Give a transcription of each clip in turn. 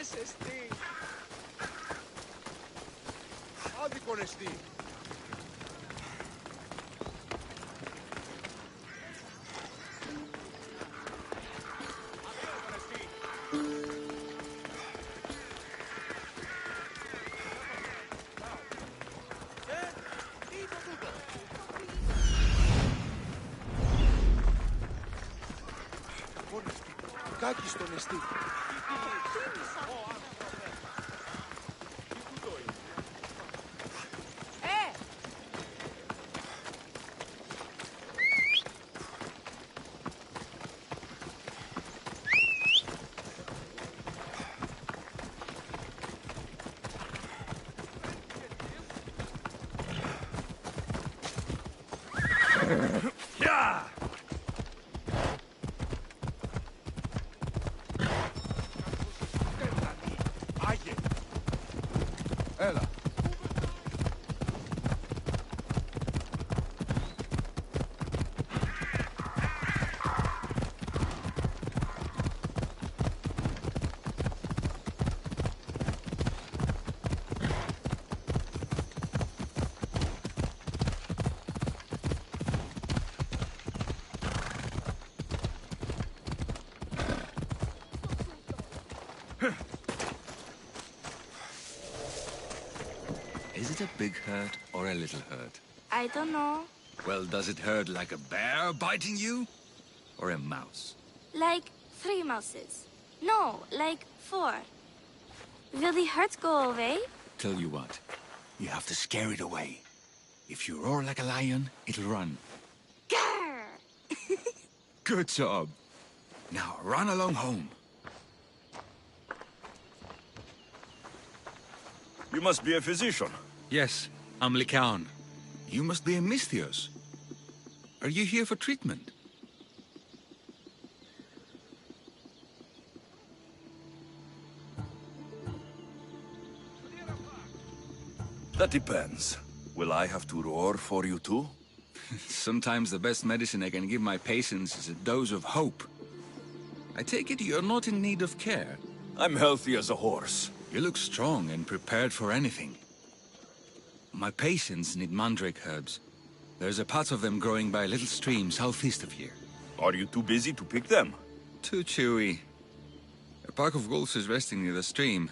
Ese Steve. Άδικον εστί. Κάκι στον εστί. Έλα. Is it a big hurt or a little hurt? I don't know. Well, does it hurt like a bear biting you? Or a mouse? Like 3 mouses. No, like 4. Will the hurt go away? Tell you what, you have to scare it away. If you roar like a lion, it'll run. Grr! Good job. Now run along home. You must be a physician. Yes, I'm Lycaon. You must be a Misthios. Are you here for treatment? That depends. Will I have to roar for you too? Sometimes the best medicine I can give my patients is a dose of hope. I take it you're not in need of care. I'm healthy as a horse. You look strong and prepared for anything. My patients need mandrake herbs. There's a patch of them growing by a little stream southeast of here. Are you too busy to pick them? Too chewy. A pack of wolves is resting near the stream.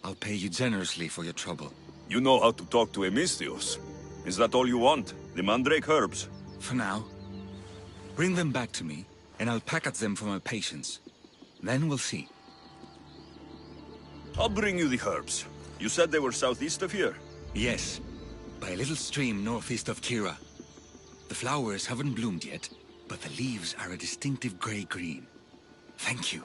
I'll pay you generously for your trouble. You know how to talk to a Misthios. Is that all you want? The mandrake herbs? For now. Bring them back to me, and I'll package them for my patients. Then we'll see. I'll bring you the herbs. You said they were southeast of here? Yes, by a little stream northeast of Kira. The flowers haven't bloomed yet, but the leaves are a distinctive gray-green. Thank you.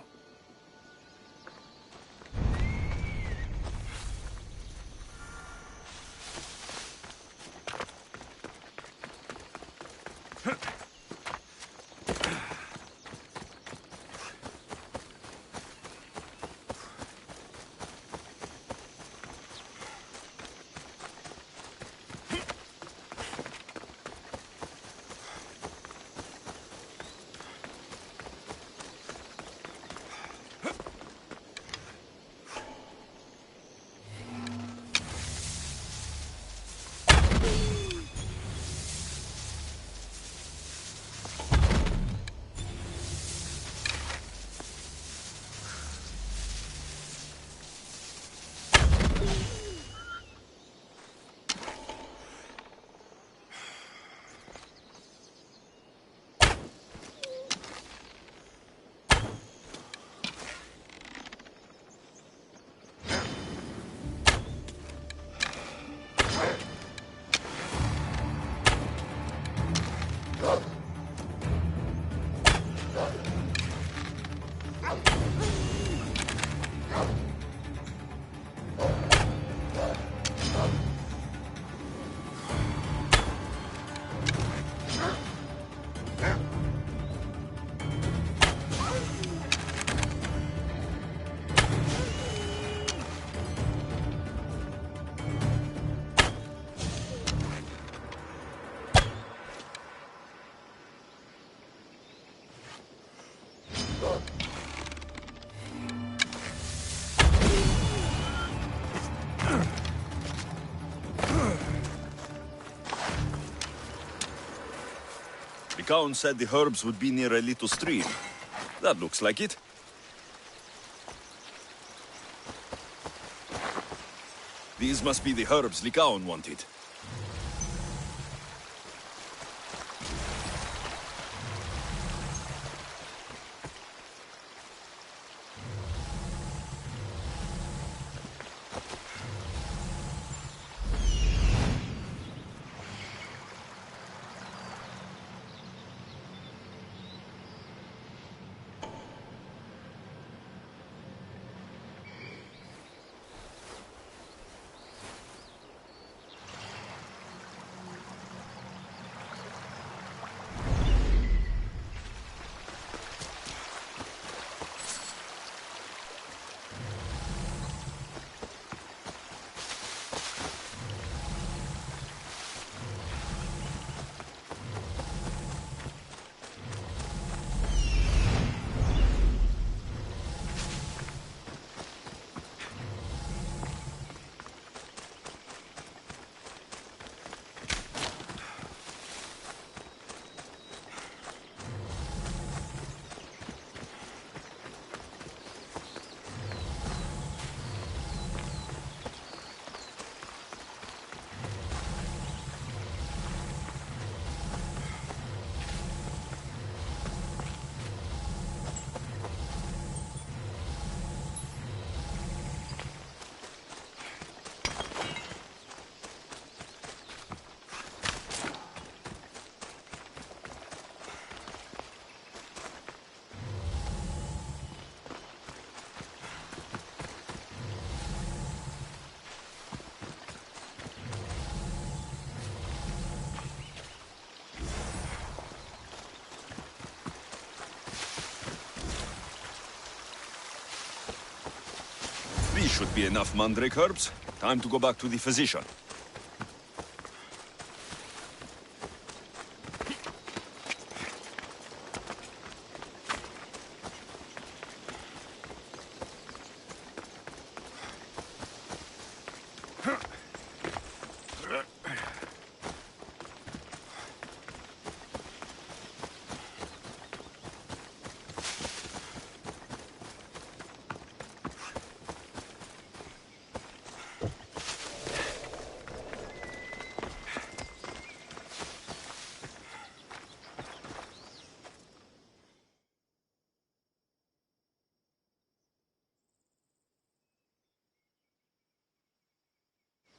Lycaon said the herbs would be near a little stream. That looks like it. These must be the herbs Lycaon wanted. These should be enough mandrake herbs. Time to go back to the physician.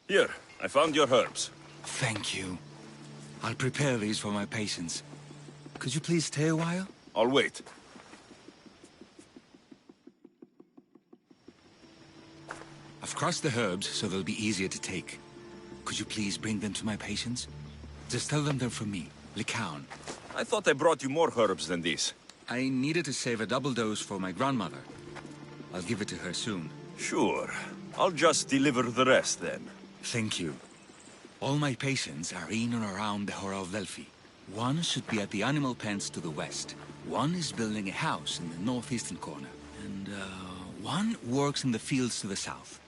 Here, I found your herbs. Thank you. I'll prepare these for my patients. Could you please stay a while? I'll wait. I've crossed the herbs so they'll be easier to take. Could you please bring them to my patients? Just tell them they're from me, Lycaon. I thought I brought you more herbs than this. I needed to save a double dose for my grandmother. I'll give it to her soon. Sure. I'll just deliver the rest then. Thank you. All my patients are in and around the Hora of Delphi. One should be at the animal pens to the west. One is building a house in the northeastern corner. And, one works in the fields to the south.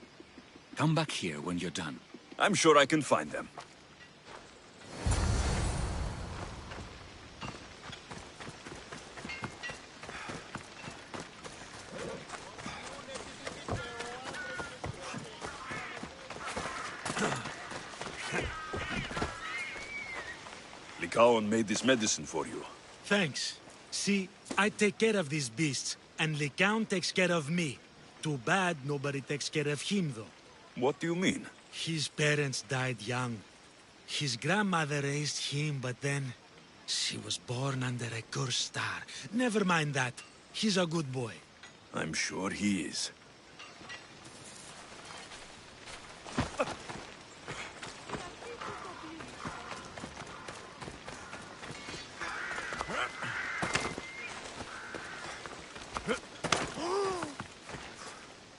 Come back here when you're done. I'm sure I can find them. Lycaon made this medicine for you. Thanks. See, I take care of these beasts, and Lycaon takes care of me. Too bad nobody takes care of him, though. What do you mean? His parents died young. His grandmother raised him, but then she was born under a cursed star. Never mind that. He's a good boy. I'm sure he is.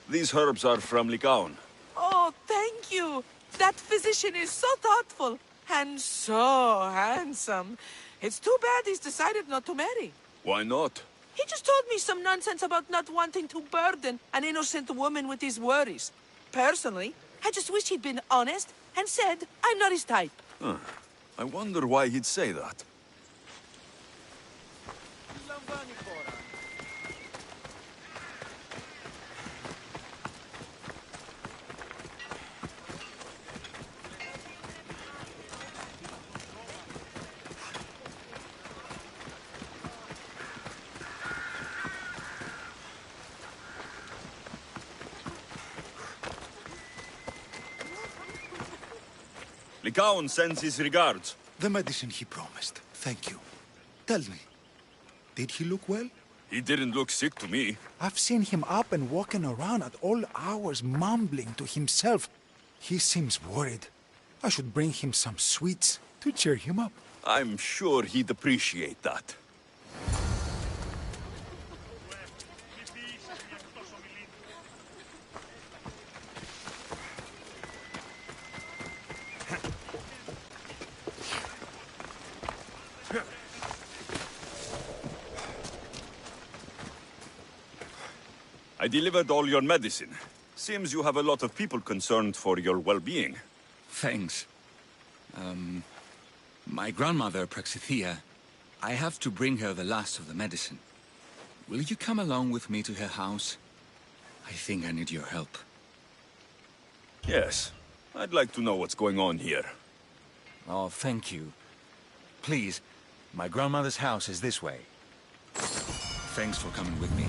These herbs are from Lycaon. Oh, thank you. That physician is so thoughtful and so handsome. It's too bad he's decided not to marry. Why not? He just told me some nonsense about not wanting to burden an innocent woman with his worries. Personally, I just wish he'd been honest and said I'm not his type. I wonder why he'd say that. Lycaon sends his regards. The medicine he promised. Thank you. Tell me, did he look well? He didn't look sick to me. I've seen him up and walking around at all hours, mumbling to himself. He seems worried. I should bring him some sweets to cheer him up. I'm sure he'd appreciate that. I delivered all your medicine. Seems you have a lot of people concerned for your well-being. Thanks. My grandmother, Praxithea, I have to bring her the last of the medicine. Will you come along with me to her house? I think I need your help. Yes. I'd like to know what's going on here. Oh, thank you. Please, my grandmother's house is this way. Thanks for coming with me.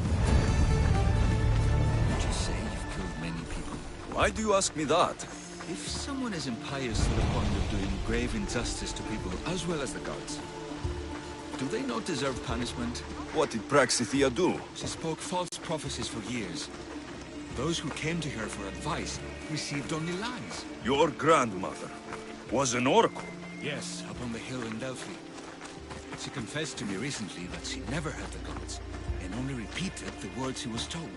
Would you say you've killed many people? Why do you ask me that? If someone is impious to the point of doing grave injustice to people as well as the gods, do they not deserve punishment? What did Praxithea do? She spoke false prophecies for years. Those who came to her for advice received only lies. Your grandmother was an oracle. Yes, up on the hill in Delphi. She confessed to me recently that she never heard the gods, and only repeated the words she was told.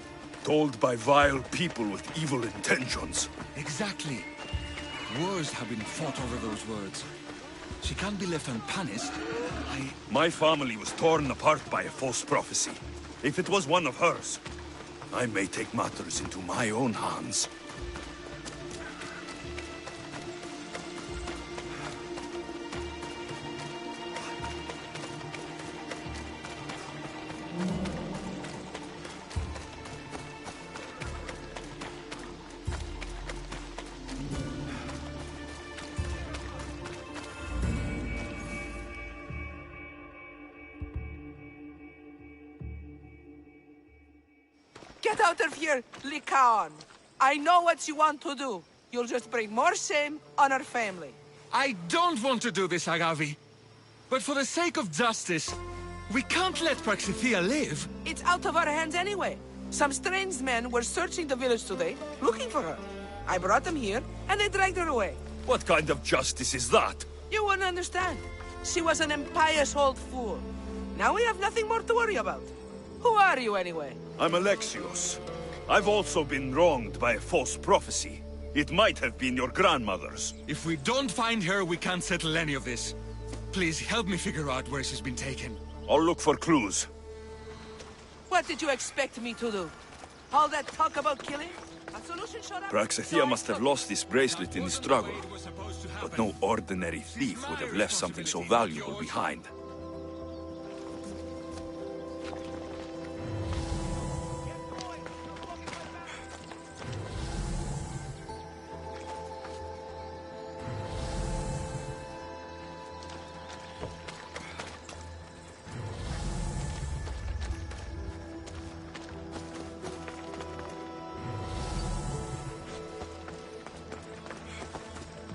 Told by vile people with evil intentions. Exactly. Wars have been fought over those words. She can't be left unpunished. My family was torn apart by a false prophecy. If it was one of hers, I may take matters into my own hands. Get out of here, Lycaon. I know what you want to do. You'll just bring more shame on our family. I don't want to do this, Agavi. But for the sake of justice, we can't let Praxithea live. It's out of our hands anyway. Some strange men were searching the village today, looking for her. I brought them here, and they dragged her away. What kind of justice is that? You wouldn't understand. She was an impious old fool. Now we have nothing more to worry about. Who are you, anyway? I'm Alexios. I've also been wronged by a false prophecy. It might have been your grandmother's. If we don't find her, we can't settle any of this. Please help me figure out where she's been taken. I'll look for clues. What did you expect me to do? All that talk about killing? A solution showed up? Praxithea must have lost this bracelet in the struggle. But no ordinary thief would have left something so valuable behind.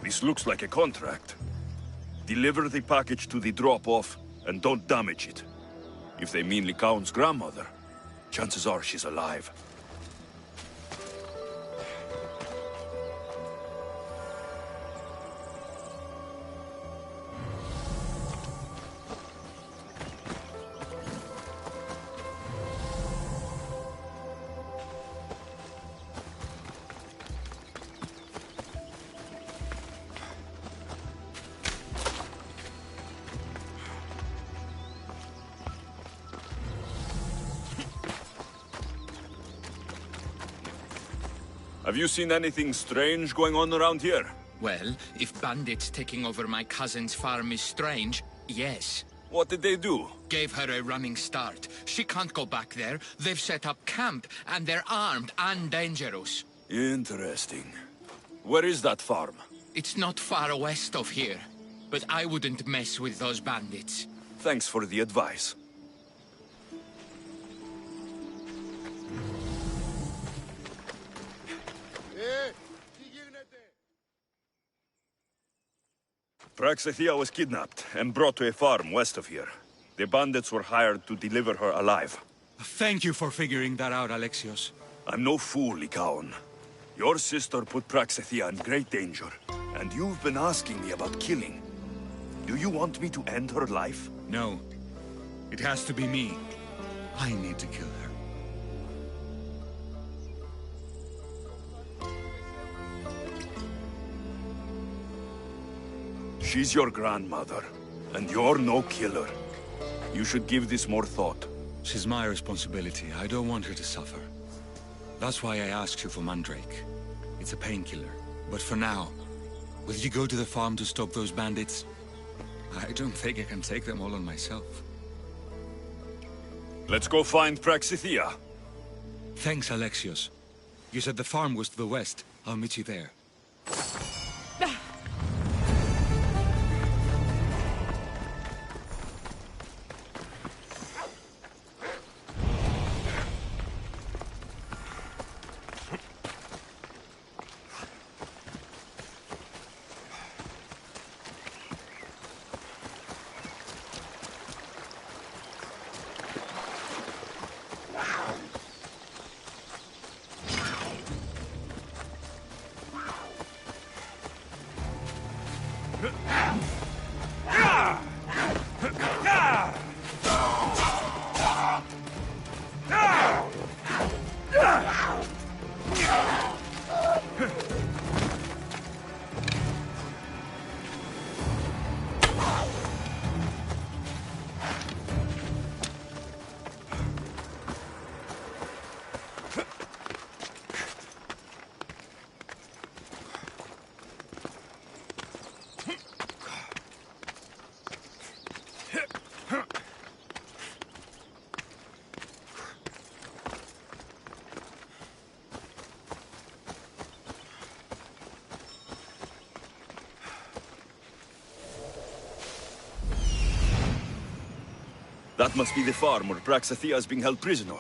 This looks like a contract. Deliver the package to the drop-off, and don't damage it. If they mean Lycaon's grandmother, chances are she's alive. Have you seen anything strange going on around here? Well, if bandits taking over my cousin's farm is strange, yes. What did they do? Gave her a running start. She can't go back there. They've set up camp, and they're armed and dangerous. Interesting. Where is that farm? It's not far west of here, but I wouldn't mess with those bandits. Thanks for the advice. Praxithea was kidnapped and brought to a farm west of here. The bandits were hired to deliver her alive. Thank you for figuring that out, Alexios. I'm no fool, Lycaon. Your sister put Praxithea in great danger, and you've been asking me about killing. Do you want me to end her life? No. It has to be me. I need to kill her. She's your grandmother, and you're no killer. You should give this more thought. She's my responsibility. I don't want her to suffer. That's why I asked you for Mandrake. It's a painkiller. But for now, will you go to the farm to stop those bandits? I don't think I can take them all on myself. Let's go find Praxithea. Thanks, Alexios. You said the farm was to the west. I'll meet you there. That must be the farm where Praxithea is being held prisoner.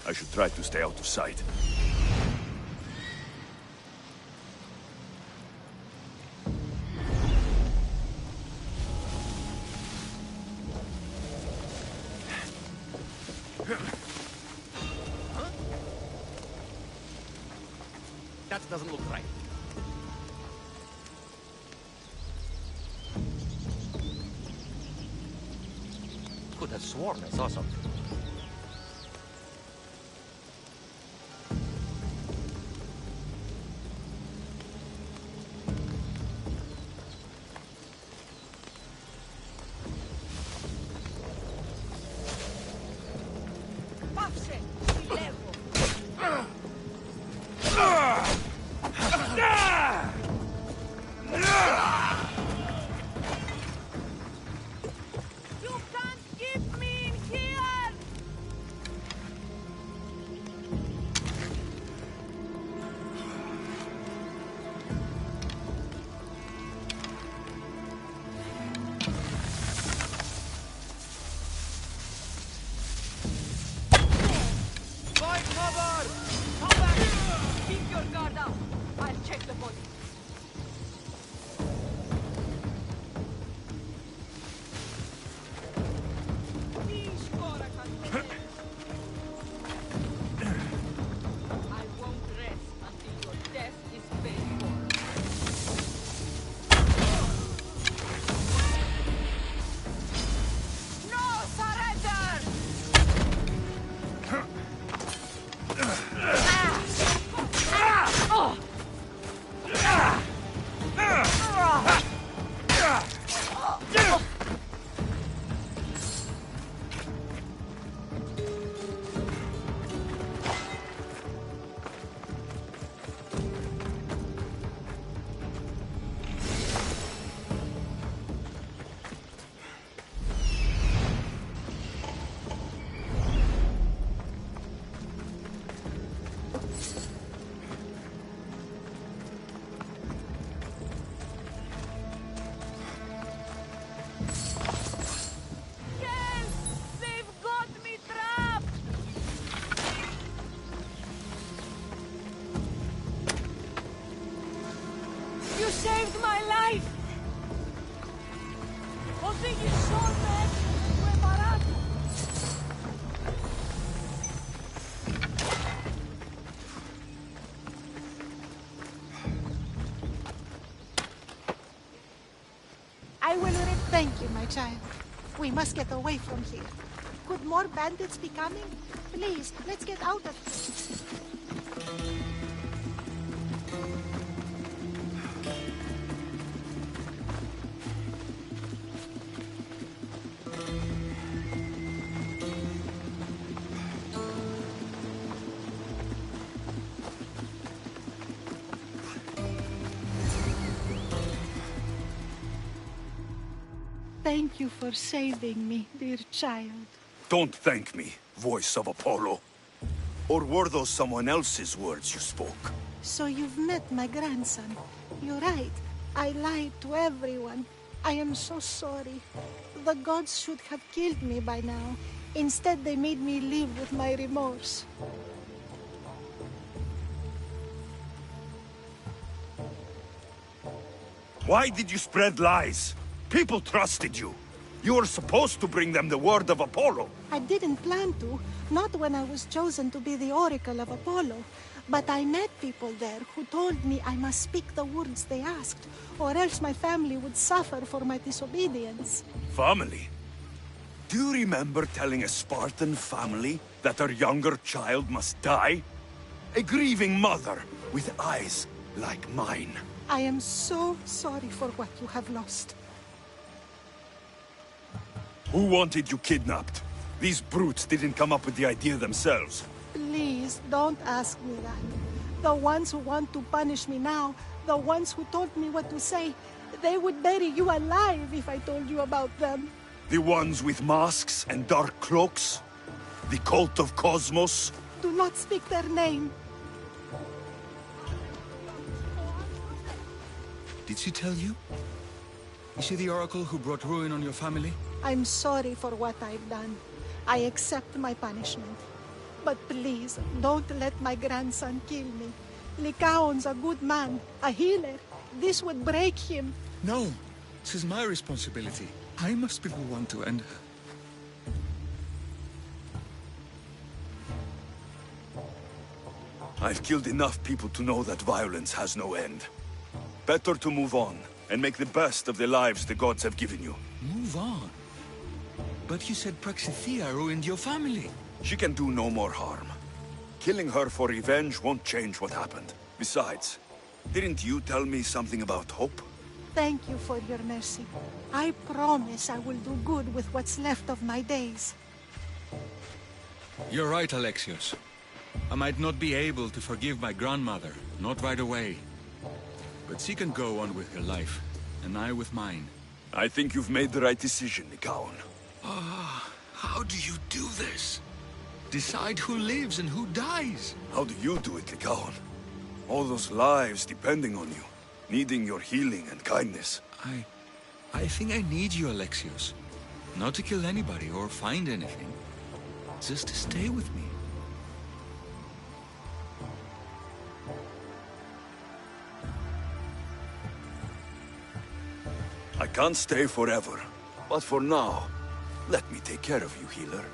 I should try to stay out of sight. That doesn't look right. Could have sworn I saw something. You can't keep me in here! I will thank you, my child. We must get away from here. Could more bandits be coming? Please, let's get out of here. Thank you for saving me, dear child. Don't thank me, voice of Apollo. Or were those someone else's words you spoke? So you've met my grandson. You're right. I lied to everyone. I am so sorry. The gods should have killed me by now. Instead, they made me live with my remorse. Why did you spread lies? People trusted you. You were supposed to bring them the word of Apollo. I didn't plan to, not when I was chosen to be the oracle of Apollo. But I met people there who told me I must speak the words they asked, or else my family would suffer for my disobedience. Family? Do you remember telling a Spartan family that their younger child must die? A grieving mother with eyes like mine. I am so sorry for what you have lost. Who wanted you kidnapped? These brutes didn't come up with the idea themselves. Please, don't ask me that. The ones who want to punish me now, the ones who told me what to say, they would bury you alive if I told you about them. The ones with masks and dark cloaks? The cult of Cosmos? Do not speak their name. Did she tell you? Is she the oracle who brought ruin on your family? I'm sorry for what I've done. I accept my punishment. But please, don't let my grandson kill me. Lycaon's a good man, a healer. This would break him. No, this is my responsibility. I must be the one to end her. I've killed enough people to know that violence has no end. Better to move on, and make the best of the lives the gods have given you. Move on? But you said Praxithea ruined your family. She can do no more harm. Killing her for revenge won't change what happened. Besides, didn't you tell me something about hope? Thank you for your mercy. I promise I will do good with what's left of my days. You're right, Alexios. I might not be able to forgive my grandmother, not right away. But she can go on with her life, and I with mine. I think you've made the right decision, Lycaon. How do you do this? Decide who lives and who dies? How do you do it, Lycaon? All those lives depending on you, needing your healing and kindness. I think I need you, Alexios. Not to kill anybody or find anything. Just to stay with me. I can't stay forever, but for now, let me take care of you, healer.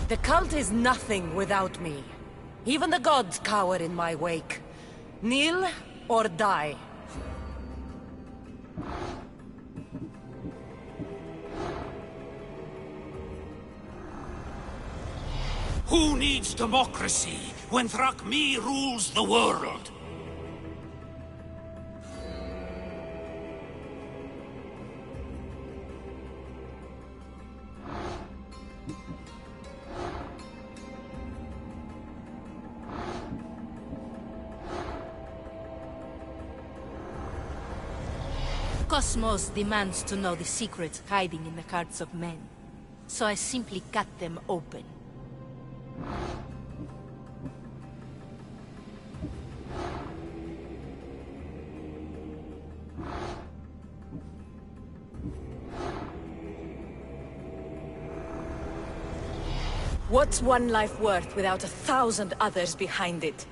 The cult is nothing without me. Even the gods cower in my wake. Kneel or die. Who needs democracy when Thrakmi rules the world? Cosmos demands to know the secrets hiding in the hearts of men. So I simply cut them open. What's one life worth without 1,000 others behind it?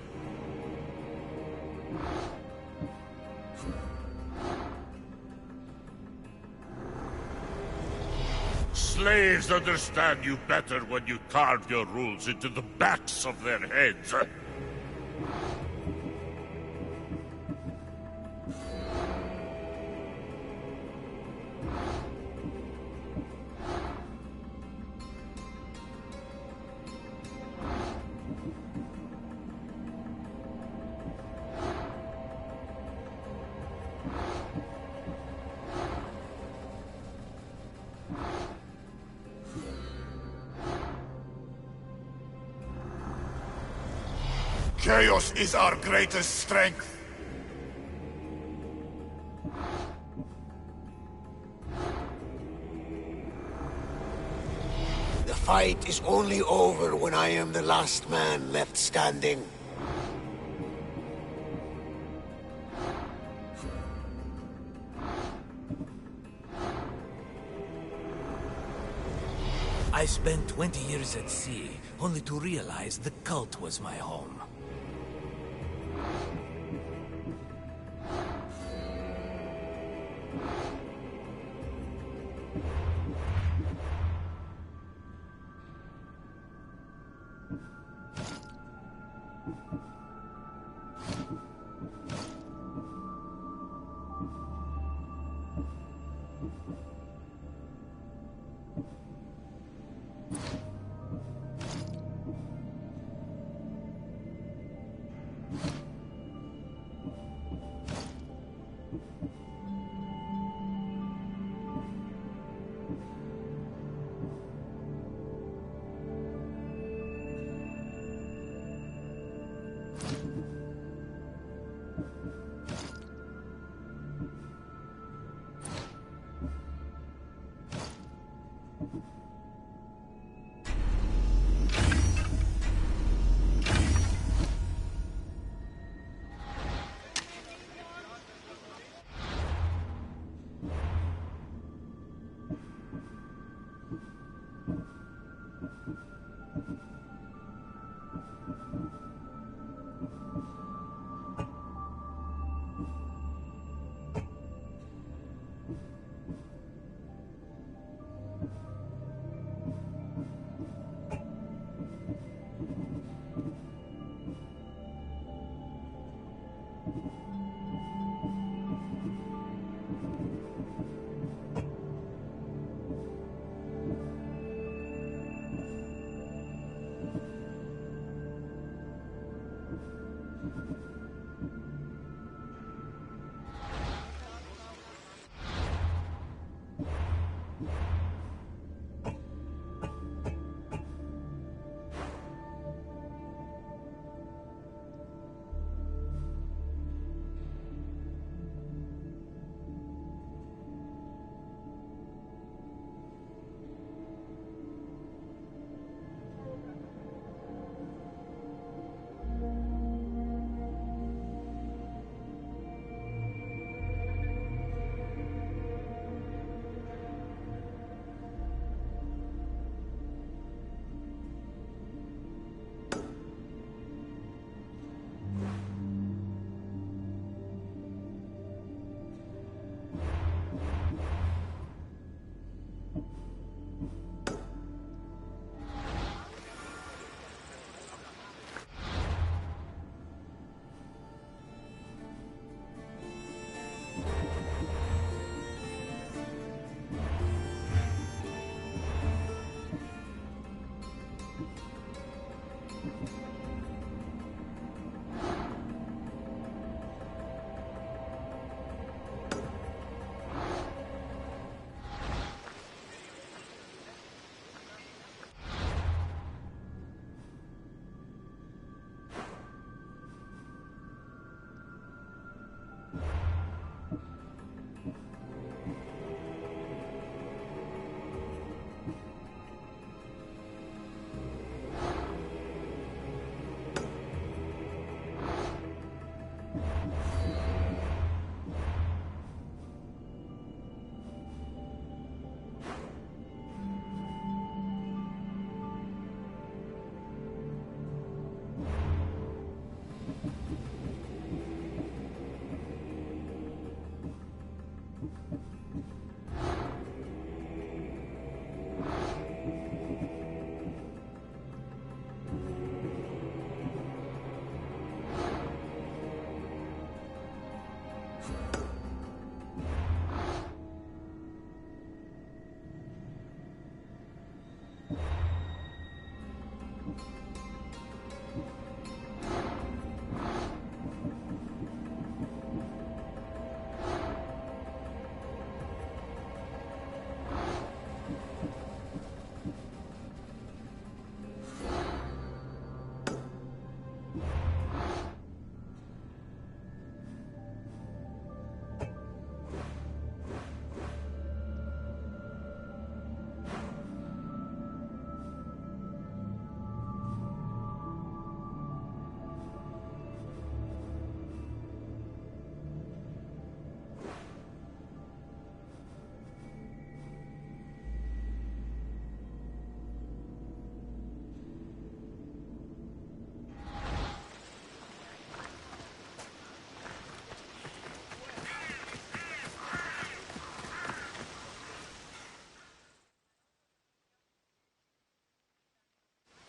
Slaves understand you better when you carve your rules into the backs of their heads. Chaos is our greatest strength. The fight is only over when I am the last man left standing. I spent 20 years at sea, only to realize the cult was my home.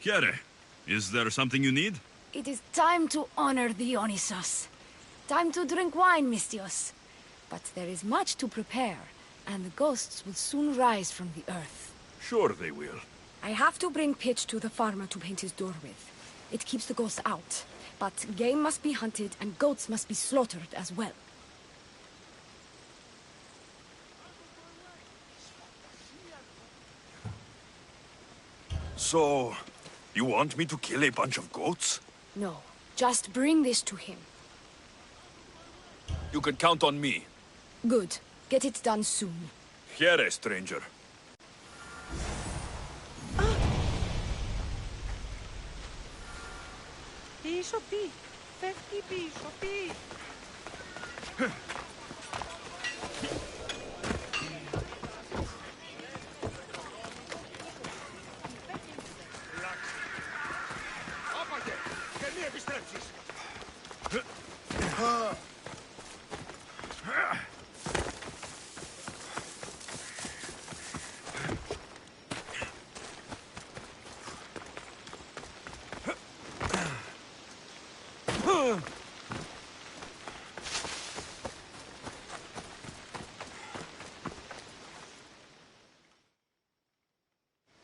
Chiere, is there something you need? It is time to honor Dionysos. Time to drink wine, Mistios. But there is much to prepare, and the ghosts will soon rise from the earth. Sure they will. I have to bring pitch to the farmer to paint his door with. It keeps the ghosts out. But game must be hunted, and goats must be slaughtered as well. So, you want me to kill a bunch of goats? No, just bring this to him. You can count on me. Good. Get it done soon. Chiere, stranger. Bishopy, 50 Bishopy.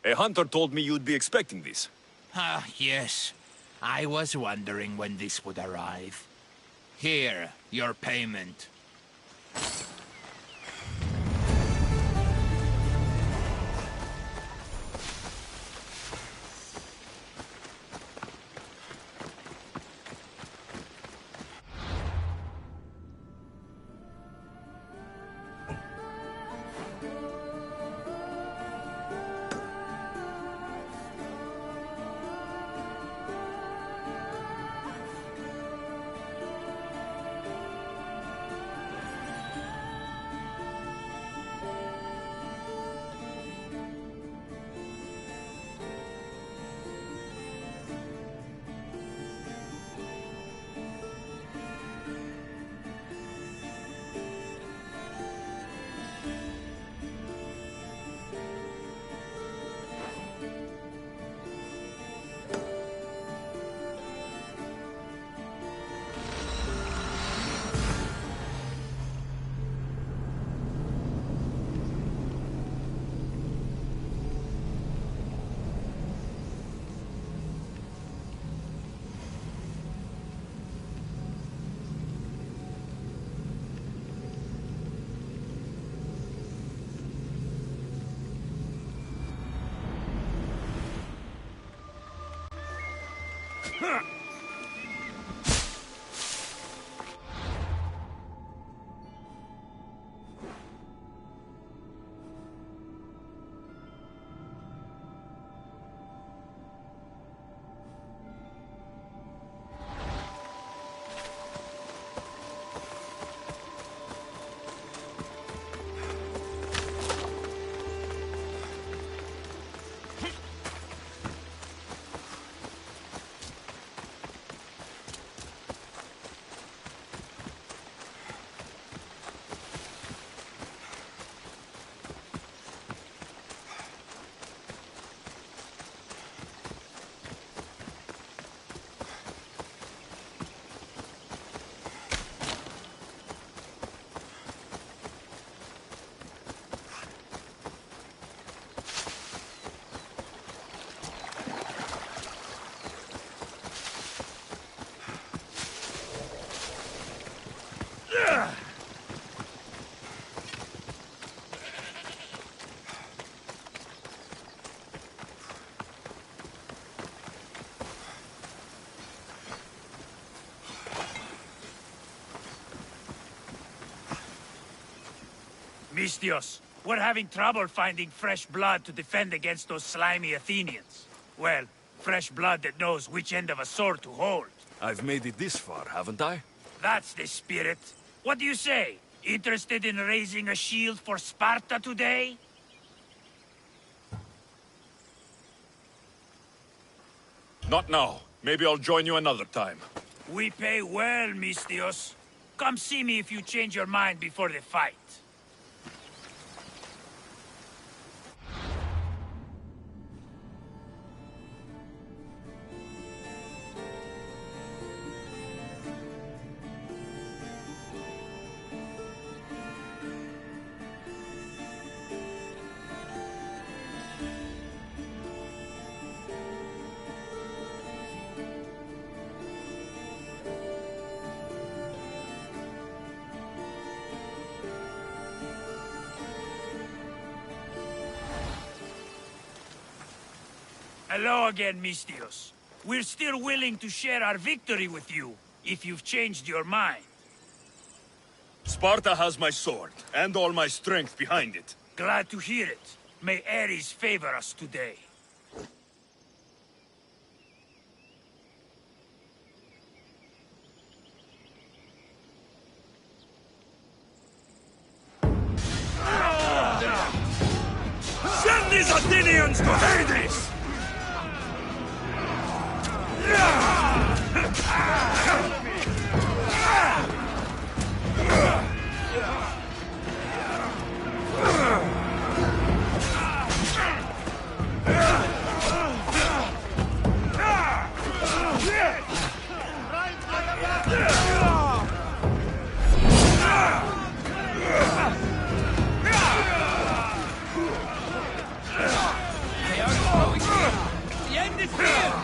A hunter told me you'd be expecting this. Ah, yes. I was wondering when this would arrive. Here, your payment. Mistios, we're having trouble finding fresh blood to defend against those slimy Athenians. Well, fresh blood that knows which end of a sword to hold. I've made it this far, haven't I? That's the spirit. What do you say? Interested in raising a shield for Sparta today? Not now. Maybe I'll join you another time. We pay well, Mistios. Come see me if you change your mind before the fight. Hello again, Mistios. We're still willing to share our victory with you, if you've changed your mind. Sparta has my sword, and all my strength behind it. Glad to hear it. May Ares favor us today. Send these Athenians to Hades! The end is here!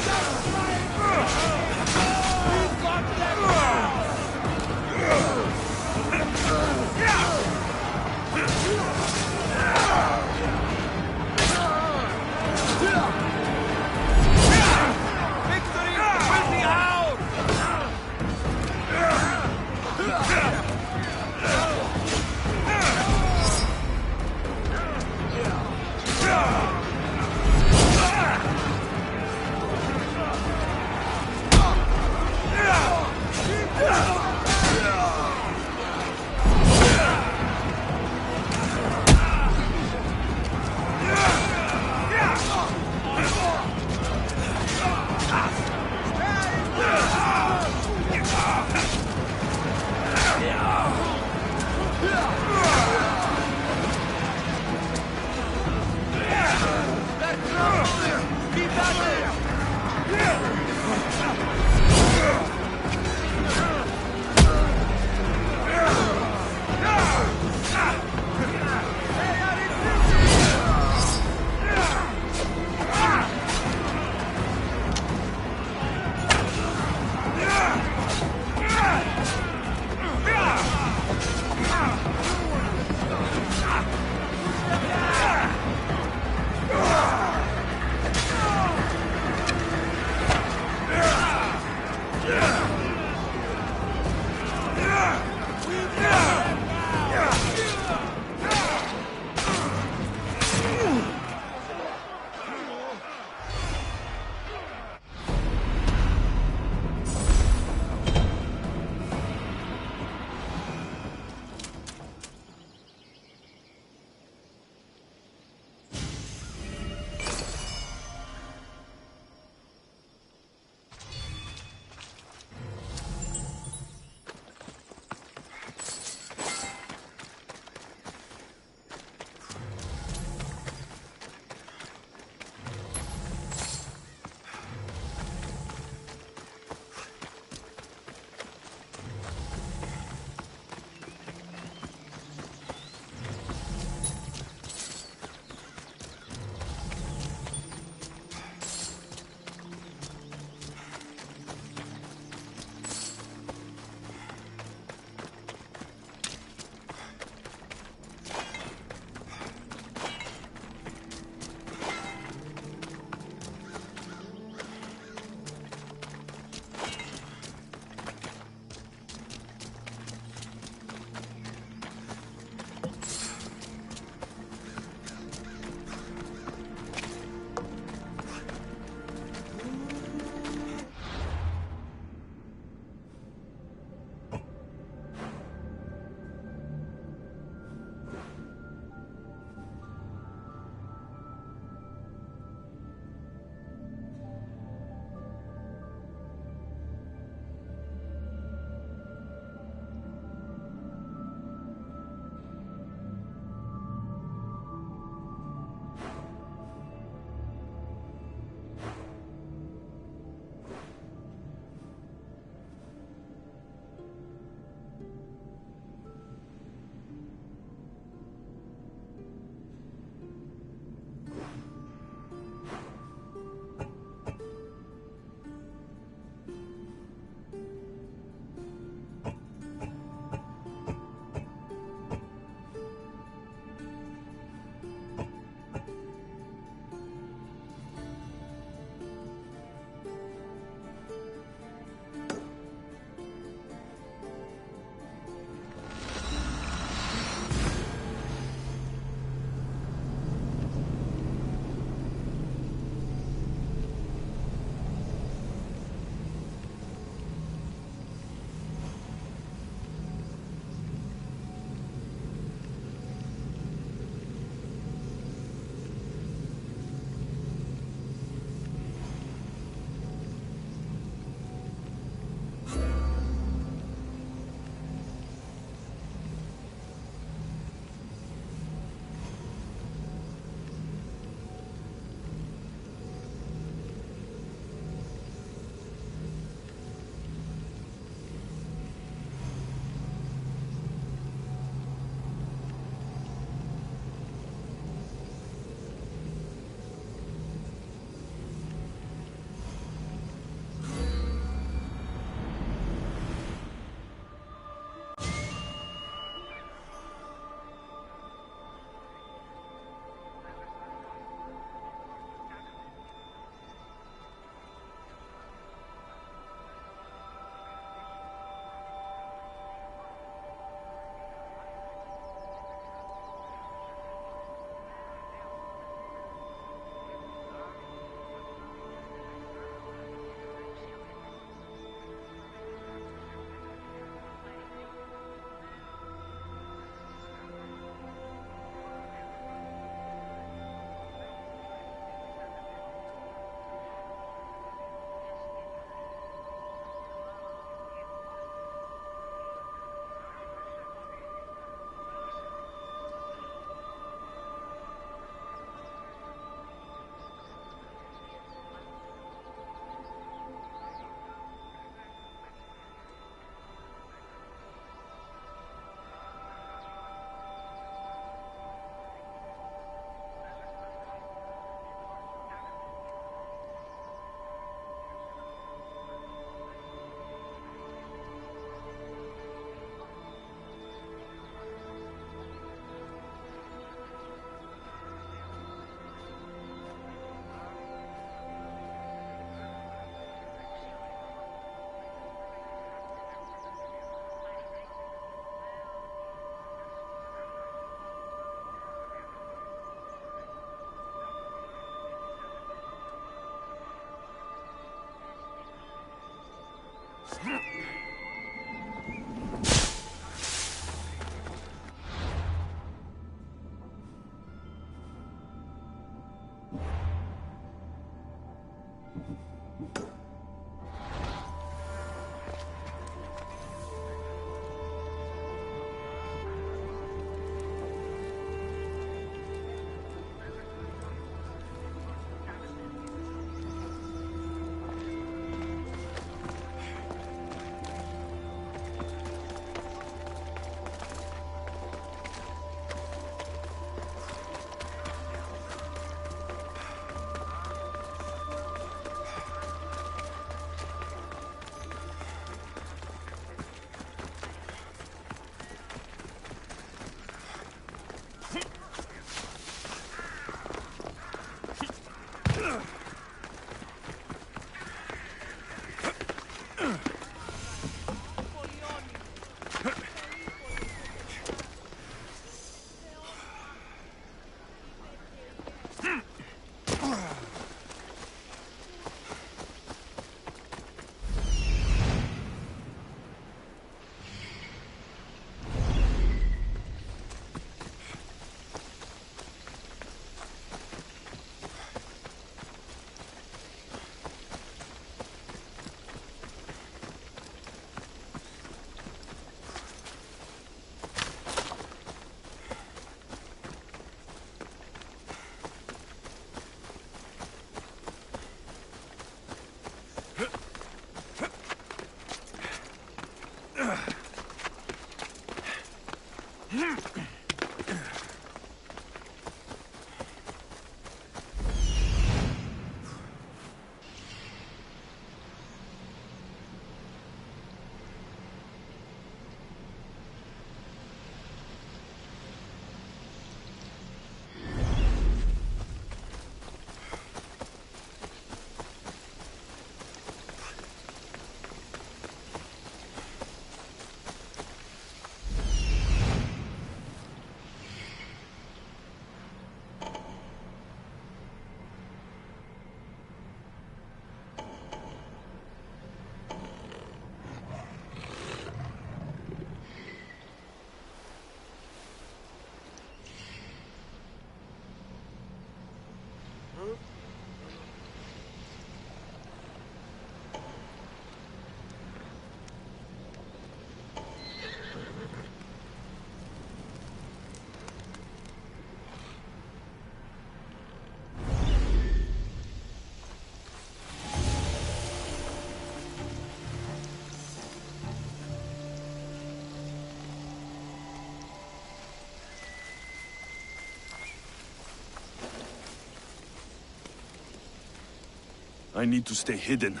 I need to stay hidden.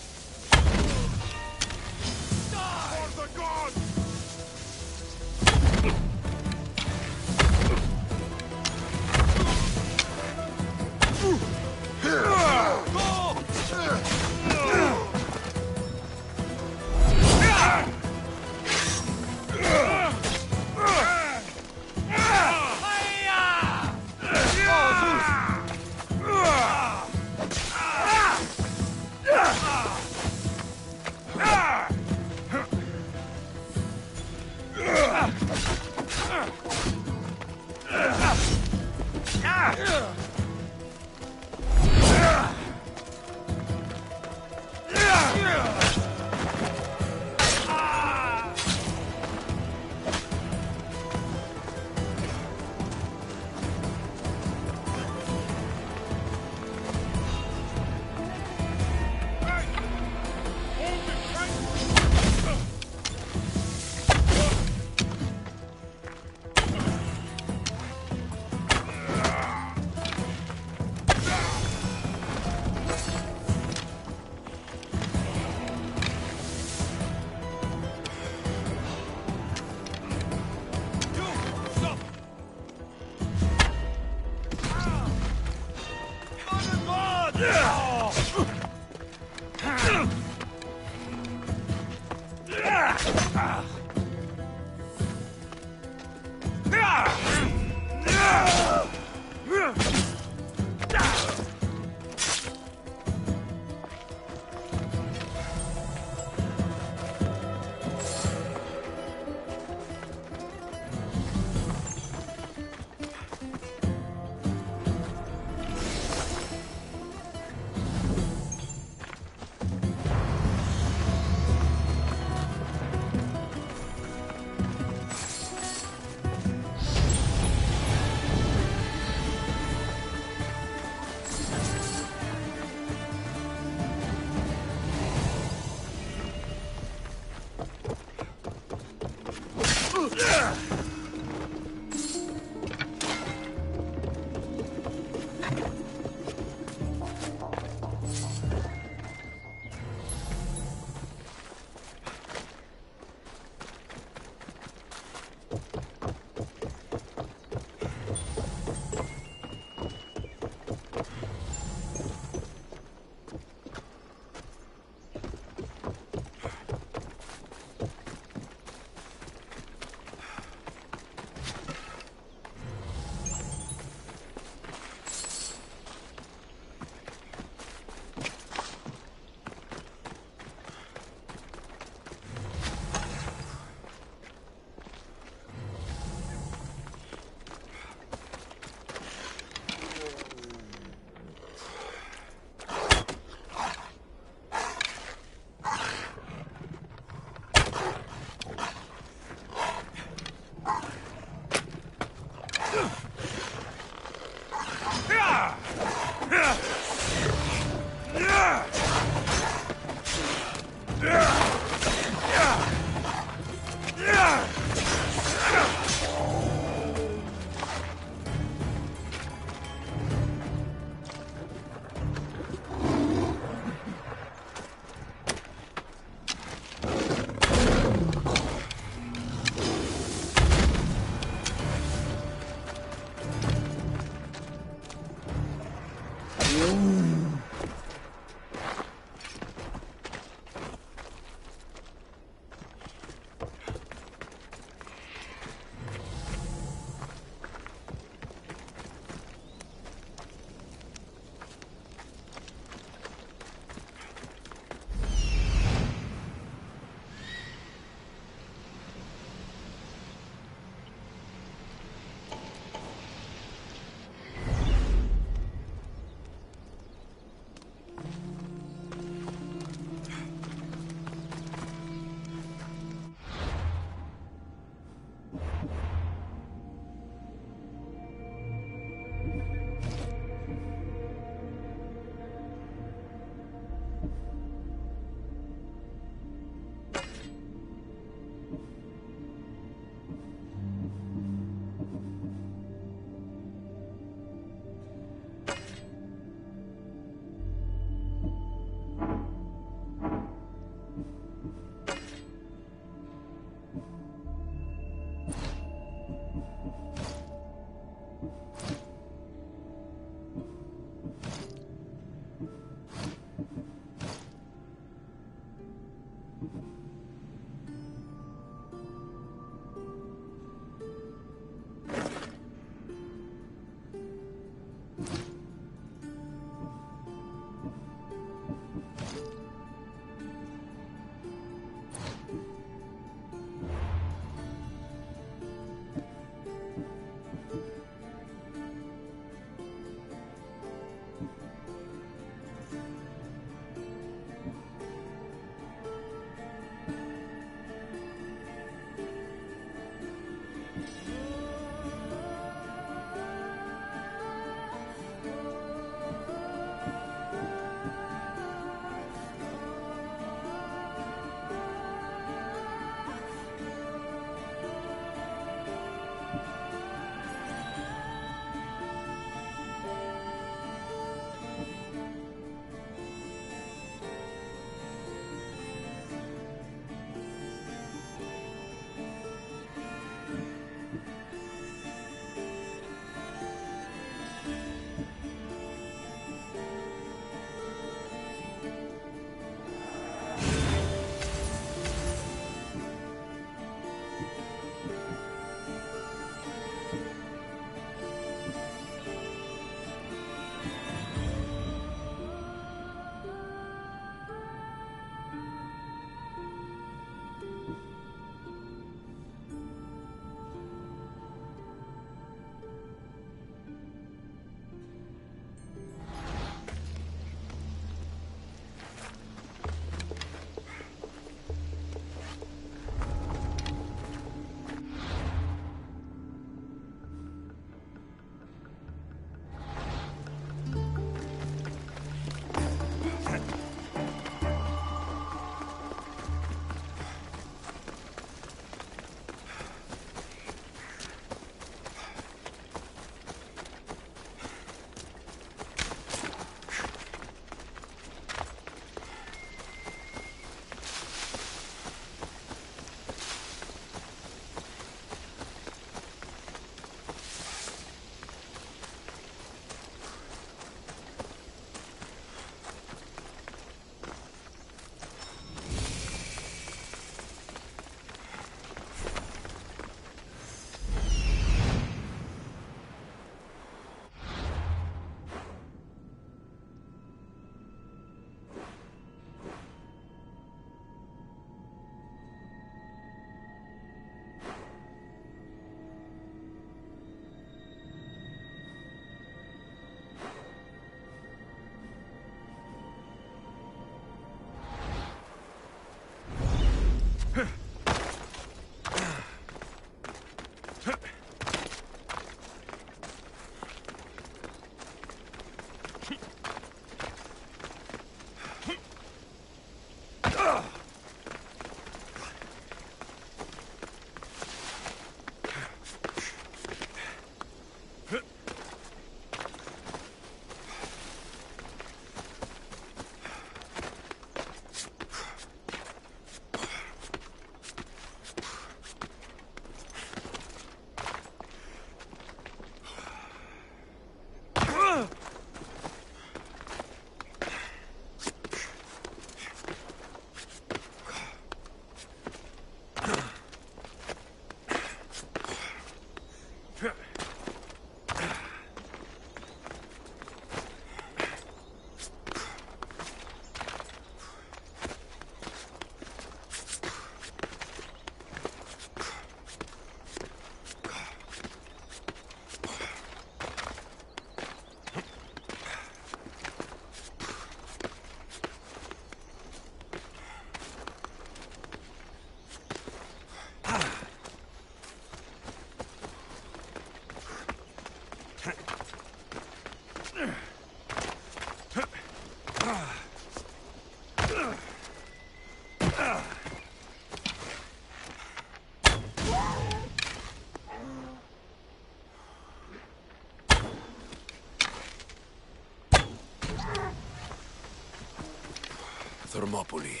Thermopylae.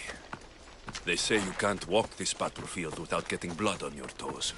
They say you can't walk this battlefield without getting blood on your toes.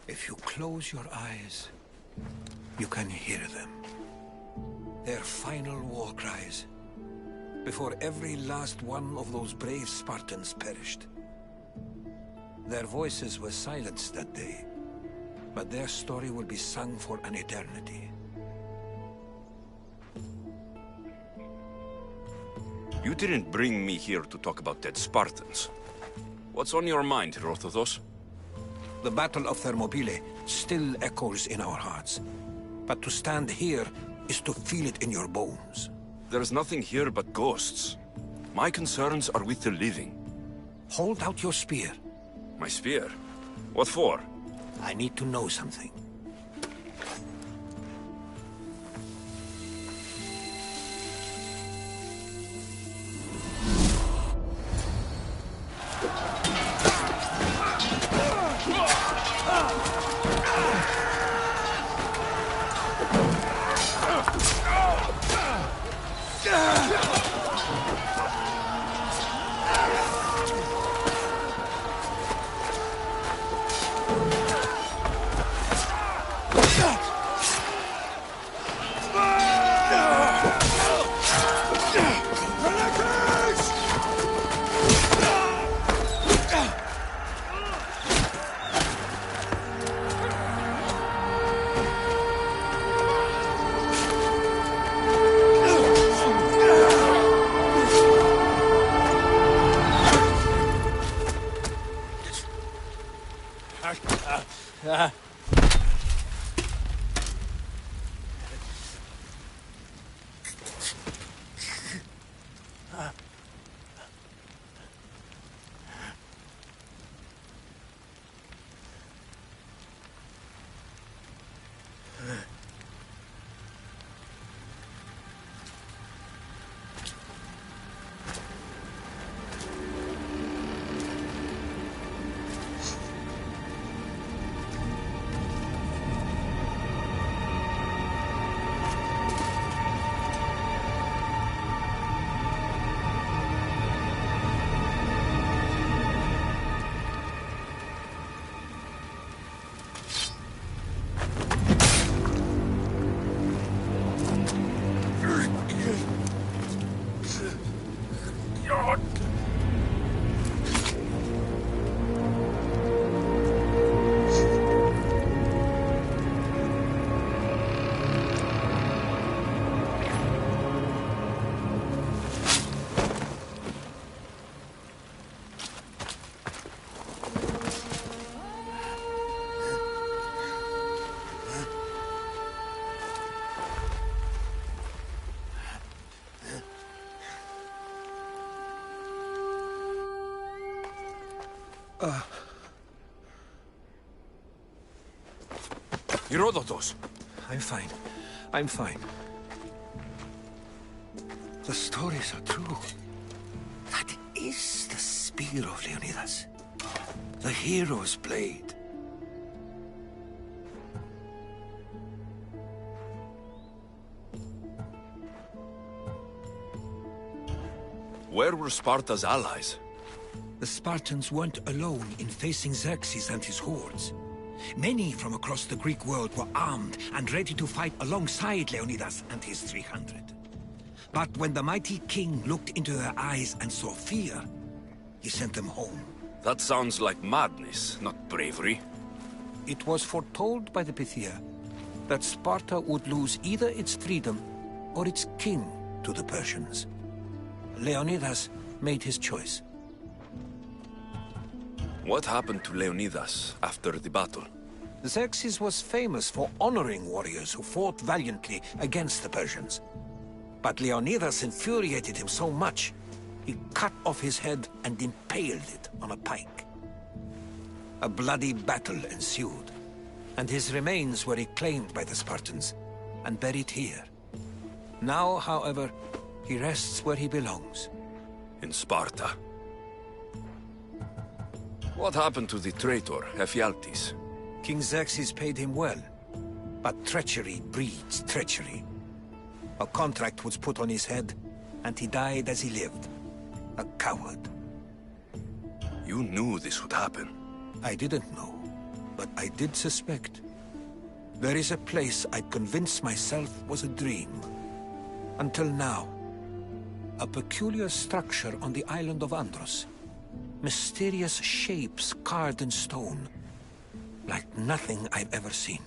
If you close your eyes, you can hear them. Their final war cries, before every last one of those brave Spartans perished. Their voices were silenced that day, but their story will be sung for an eternity. You didn't bring me here to talk about dead Spartans. What's on your mind, Herodotus? The Battle of Thermopylae still echoes in our hearts. But to stand here is to feel it in your bones. There's nothing here but ghosts. My concerns are with the living. Hold out your spear. My spear? What for? I need to know something. Herodotus! I'm fine. I'm fine. The stories are true. That is the spear of Leonidas. The hero's blade. Where were Sparta's allies? The Spartans weren't alone in facing Xerxes and his hordes. Many from across the Greek world were armed and ready to fight alongside Leonidas and his 300. But when the mighty king looked into their eyes and saw fear, he sent them home. That sounds like madness, not bravery. It was foretold by the Pythia that Sparta would lose either its freedom or its king to the Persians. Leonidas made his choice. What happened to Leonidas after the battle? Xerxes was famous for honoring warriors who fought valiantly against the Persians. But Leonidas infuriated him so much, he cut off his head and impaled it on a pike. A bloody battle ensued, and his remains were reclaimed by the Spartans and buried here. Now, however, he rests where he belongs. In Sparta. What happened to the traitor, Ephialtes? King Xerxes paid him well, but treachery breeds treachery. A contract was put on his head, and he died as he lived. A coward. You knew this would happen. I didn't know, but I did suspect. There is a place I'd convinced myself was a dream. Until now. A peculiar structure on the island of Andros. Mysterious shapes carved in stone. Like nothing I've ever seen.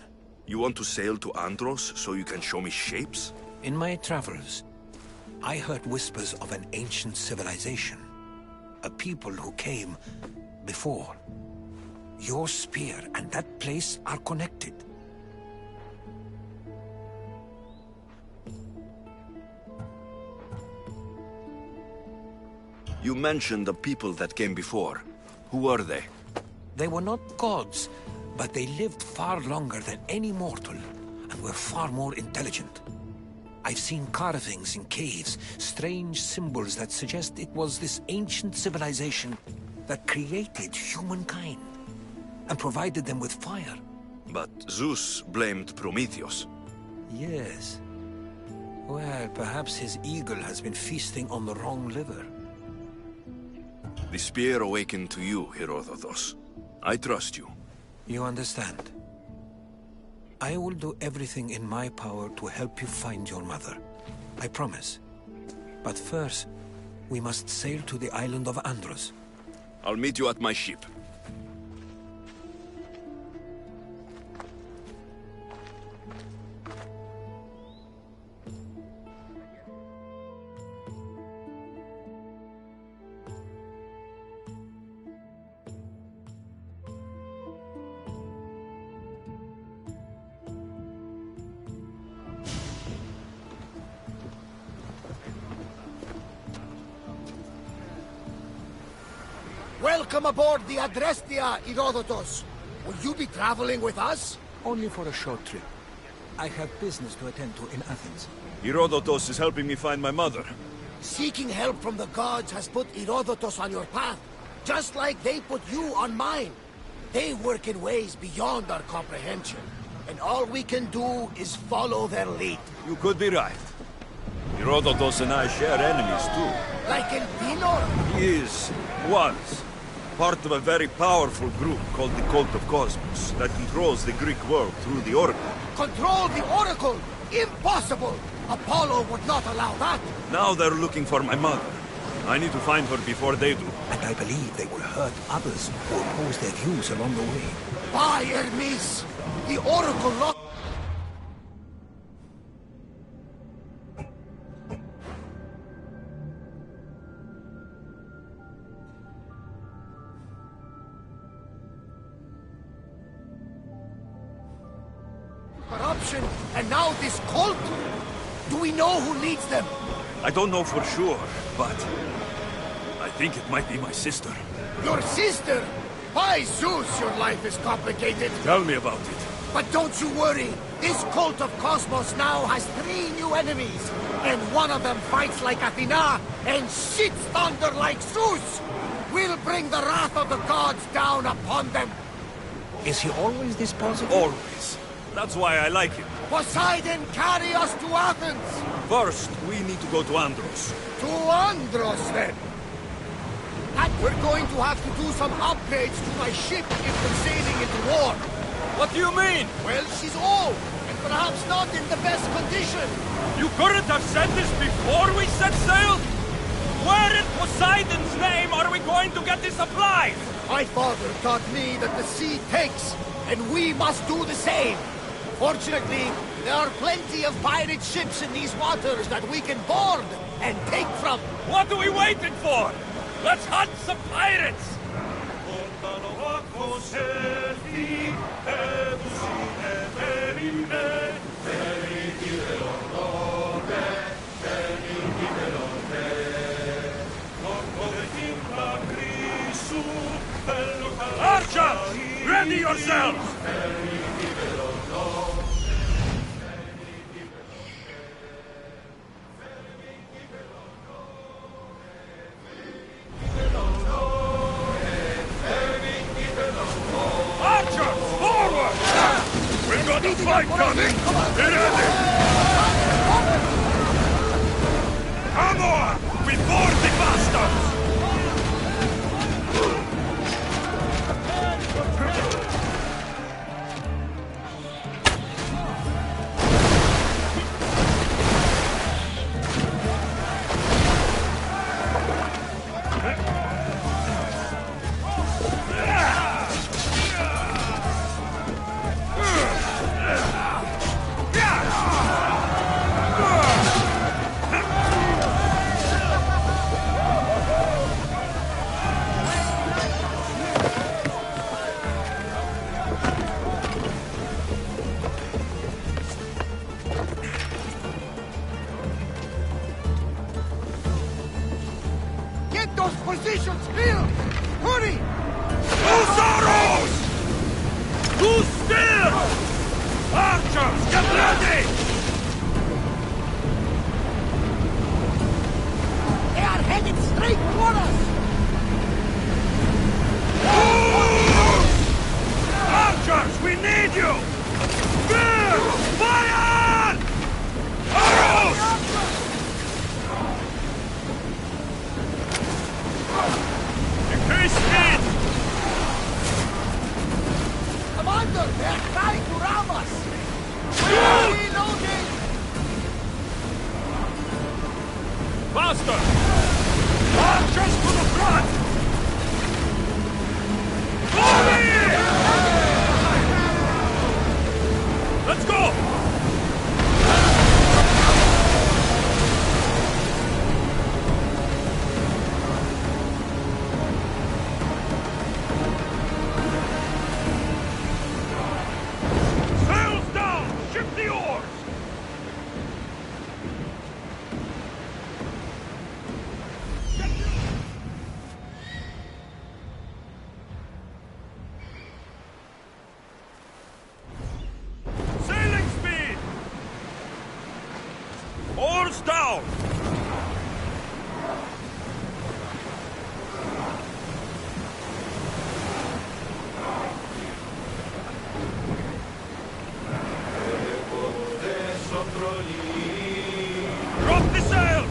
You want to sail to Andros so you can show me shapes? In my travels, I heard whispers of an ancient civilization. A people who came before. Your spear and that place are connected. You mentioned the people that came before. Who were they? They were not gods, but they lived far longer than any mortal, and were far more intelligent. I've seen carvings in caves, strange symbols that suggest it was this ancient civilization that created humankind, and provided them with fire. But Zeus blamed Prometheus. Yes. Well, perhaps his eagle has been feasting on the wrong liver. The spear awakened to you, Herodotus. I trust you. You understand. I will do everything in my power to help you find your mother. I promise. But first, we must sail to the island of Andros. I'll meet you at my ship. Welcome aboard the Adrestia, Herodotus. Will you be traveling with us? Only for a short trip. I have business to attend to in Athens. Herodotus is helping me find my mother. Seeking help from the gods has put Herodotus on your path, just like they put you on mine. They work in ways beyond our comprehension, and all we can do is follow their lead. You could be right. Herodotus and I share enemies too. Like Elpinor? He was, part of a very powerful group called the Cult of Cosmos that controls the Greek world through the Oracle. Control the Oracle? Impossible! Apollo would not allow that! Now they're looking for my mother. I need to find her before they do. And I believe they will hurt others who oppose their views along the way. By Hermes! The Oracle lost... corruption, and now this cult? Do we know who leads them? I don't know for sure, but I think it might be my sister. Your sister? By Zeus, your life is complicated. Tell me about it. But don't you worry. This cult of Cosmos now has 3 new enemies. And one of them fights like Athena and shits thunder like Zeus. We'll bring the wrath of the gods down upon them. Is he always this positive? Always. That's why I like him. Poseidon, carry us to Athens! First, we need to go to Andros. To Andros, then? And we're going to have to do some upgrades to my ship if we're sailing into war. What do you mean? Well, she's old, and perhaps not in the best condition. You couldn't have said this before we set sail? Where in Poseidon's name are we going to get the supplies? My father taught me that the sea takes, and we must do the same. Fortunately, There are plenty of pirate ships in these waters that we can board and take from. What are we waiting for? Let's hunt some pirates! Archers! Ready yourselves! Archers! Forward! We've got a fight coming! Be ready! Come on! We board the bastards! Get those positions filled! Hurry! Loose arrows! Loose spears! Archers, get ready! They are headed straight toward us! Archers, we need you! Spears! Fire! Arrows! Increase speed! Commander, they are trying to ram us! Reloading! Faster! Archers to the front! Let's go! Sails down! Ship the oars! Sailing speed! Oars down! Drop the sail!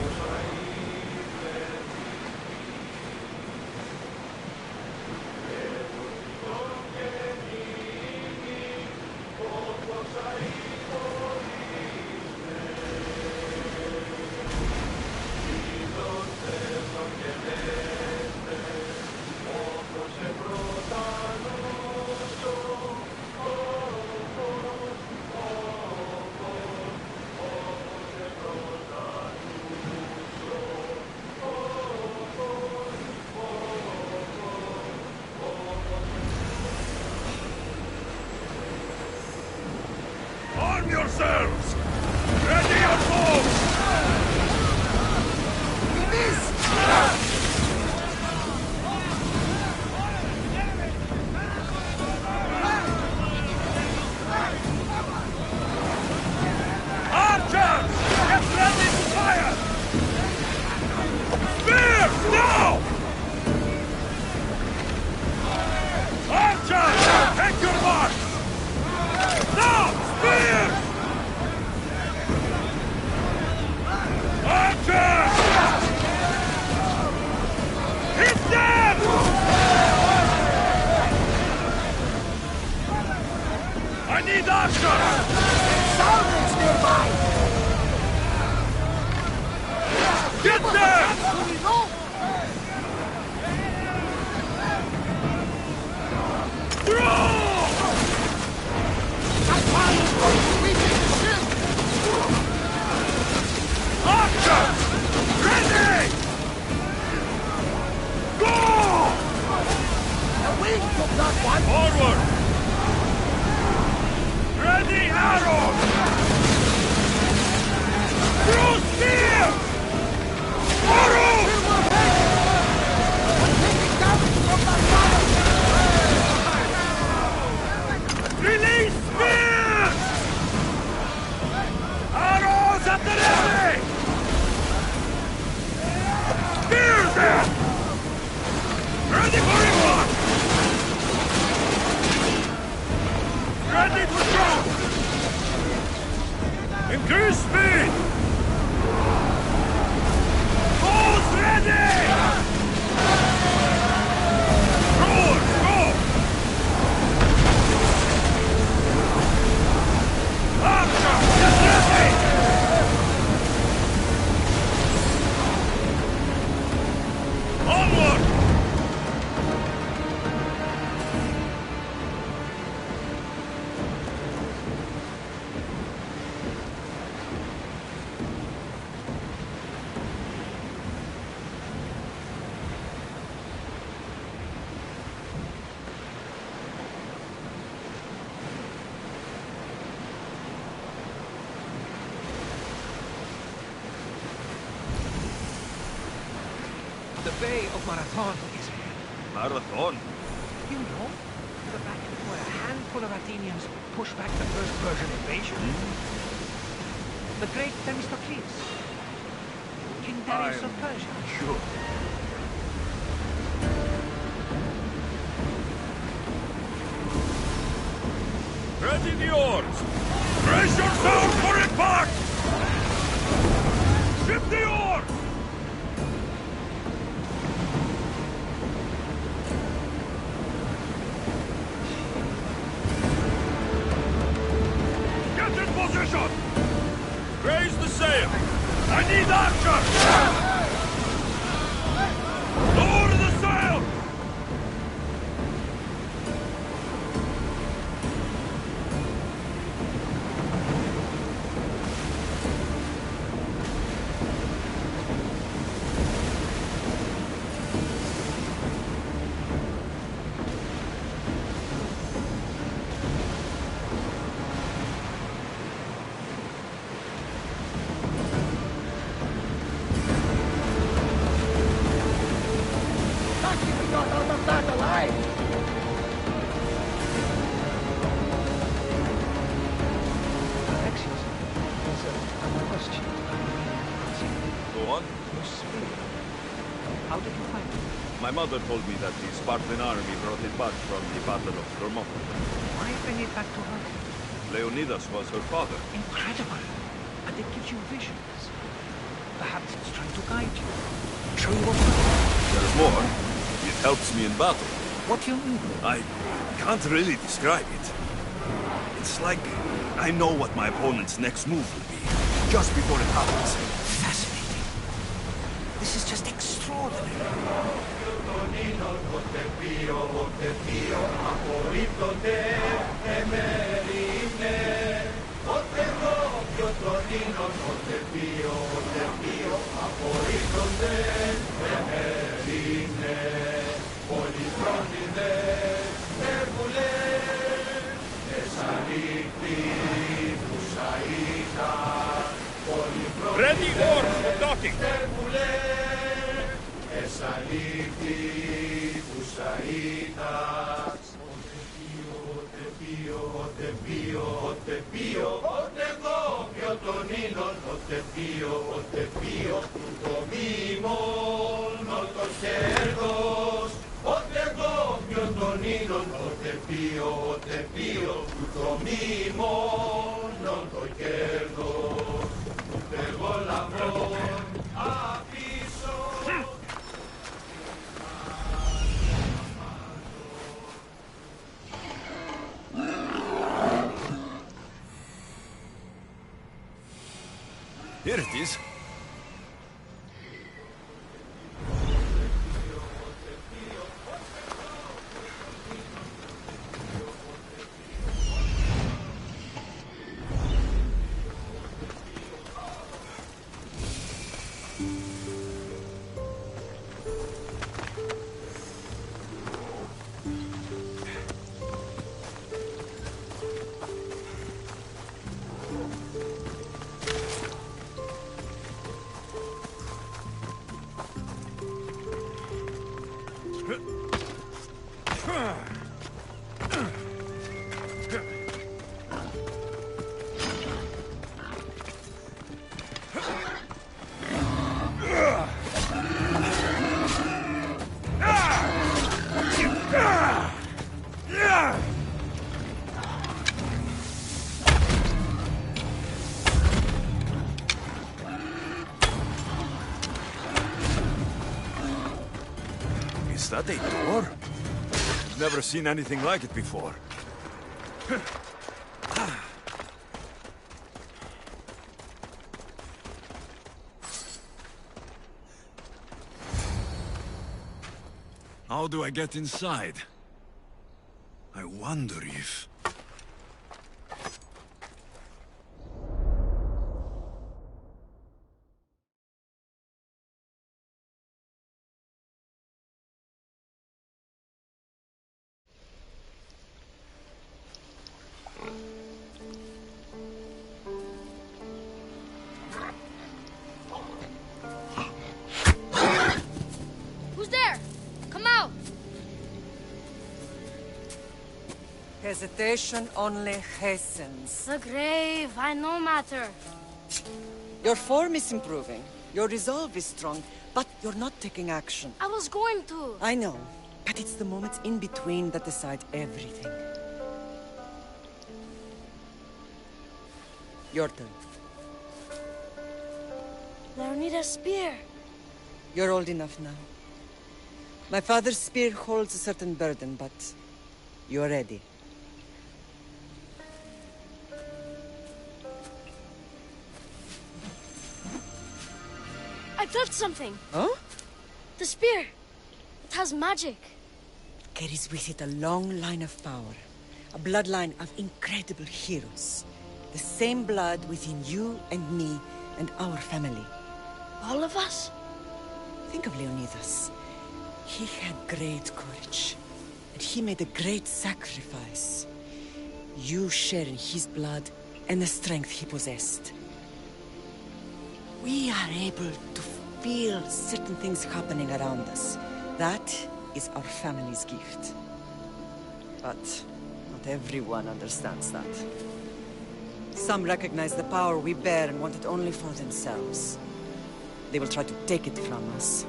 Arm yourselves! Ready your bows! Archers! Get ready to fire! Spears! Now! Archers! Take your mark! Now! Spears! Not one! Forward! Ready arrows! Throw spear! Arrows! Taking damage from that fire! Release spears! Arrows at the ready! Spears there! Ready for impact! Ready to shoot! Increase speed! Bows ready! Throwers, go! Archer, get ready! Onward! The Bay of Marathon is here. Marathon? You know, the battle where a handful of Athenians pushed back the first Persian invasion. The great Themistocles, King Darius of Persia. Sure. Ready the oars! Brace yourselves for impact! Ship the oars! Get in position! Raise the sail! I need archers! Lower the sail! Lucky we got out of that alive! Alexios, there's a question I need answering. Go on. Your spear. How did you find it? My mother told me that the Spartan army brought it back from the Battle of Thermopylae. Why bring it back to her? Leonidas was her father. Incredible. And it gives you visions. Perhaps it's trying to guide you. Show you what. There's more. It helps me in battle. What do you mean? I can't really describe it. It's like I know what my opponent's next move will be, just before it happens. Fascinating. This is just extraordinary. Ready oars for docking! Here it is. Is that a door? I've never seen anything like it before. How do I get inside? I wonder if... Who's there? Come out! Hesitation only hastens. The grave, I no matter. Your form is improving. Your resolve is strong, but you're not taking action. I was going to. I know, but it's the moments in between that decide everything. Your turn. Leonida's spear. You're old enough now. My father's spear holds a certain burden, but you're ready. I touched something. Huh? The spear. It has magic. Carries with it a long line of power. A bloodline of incredible heroes. The same blood within you and me and our family. All of us? Think of Leonidas. He had great courage. And he made a great sacrifice. You share in his blood and the strength he possessed. We are able to feel certain things happening around us. That is our family's gift. But not everyone understands that. Some recognize the power we bear and want it only for themselves. They will try to take it from us.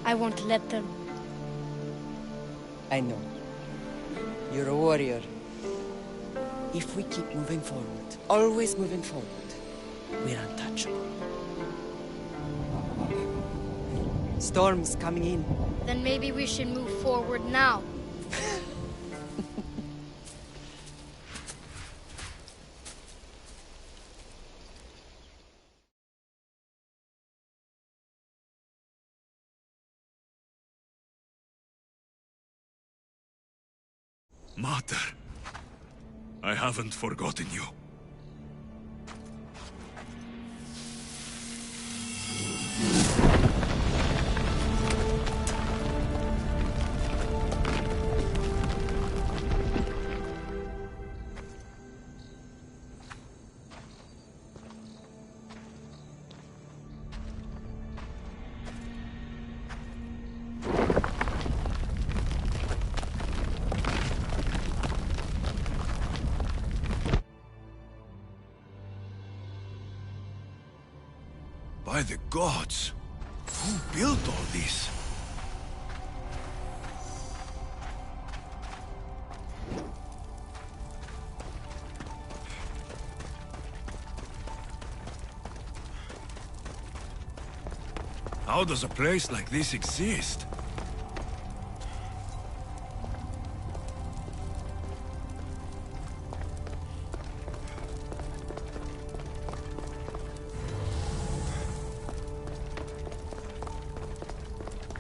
I won't let them. I know. You're a warrior. If we keep moving forward, always moving forward, we're untouchable. Storm's coming in. Then maybe we should move forward now. Mater, I haven't forgotten you. By the gods! Who built all this? How does a place like this exist?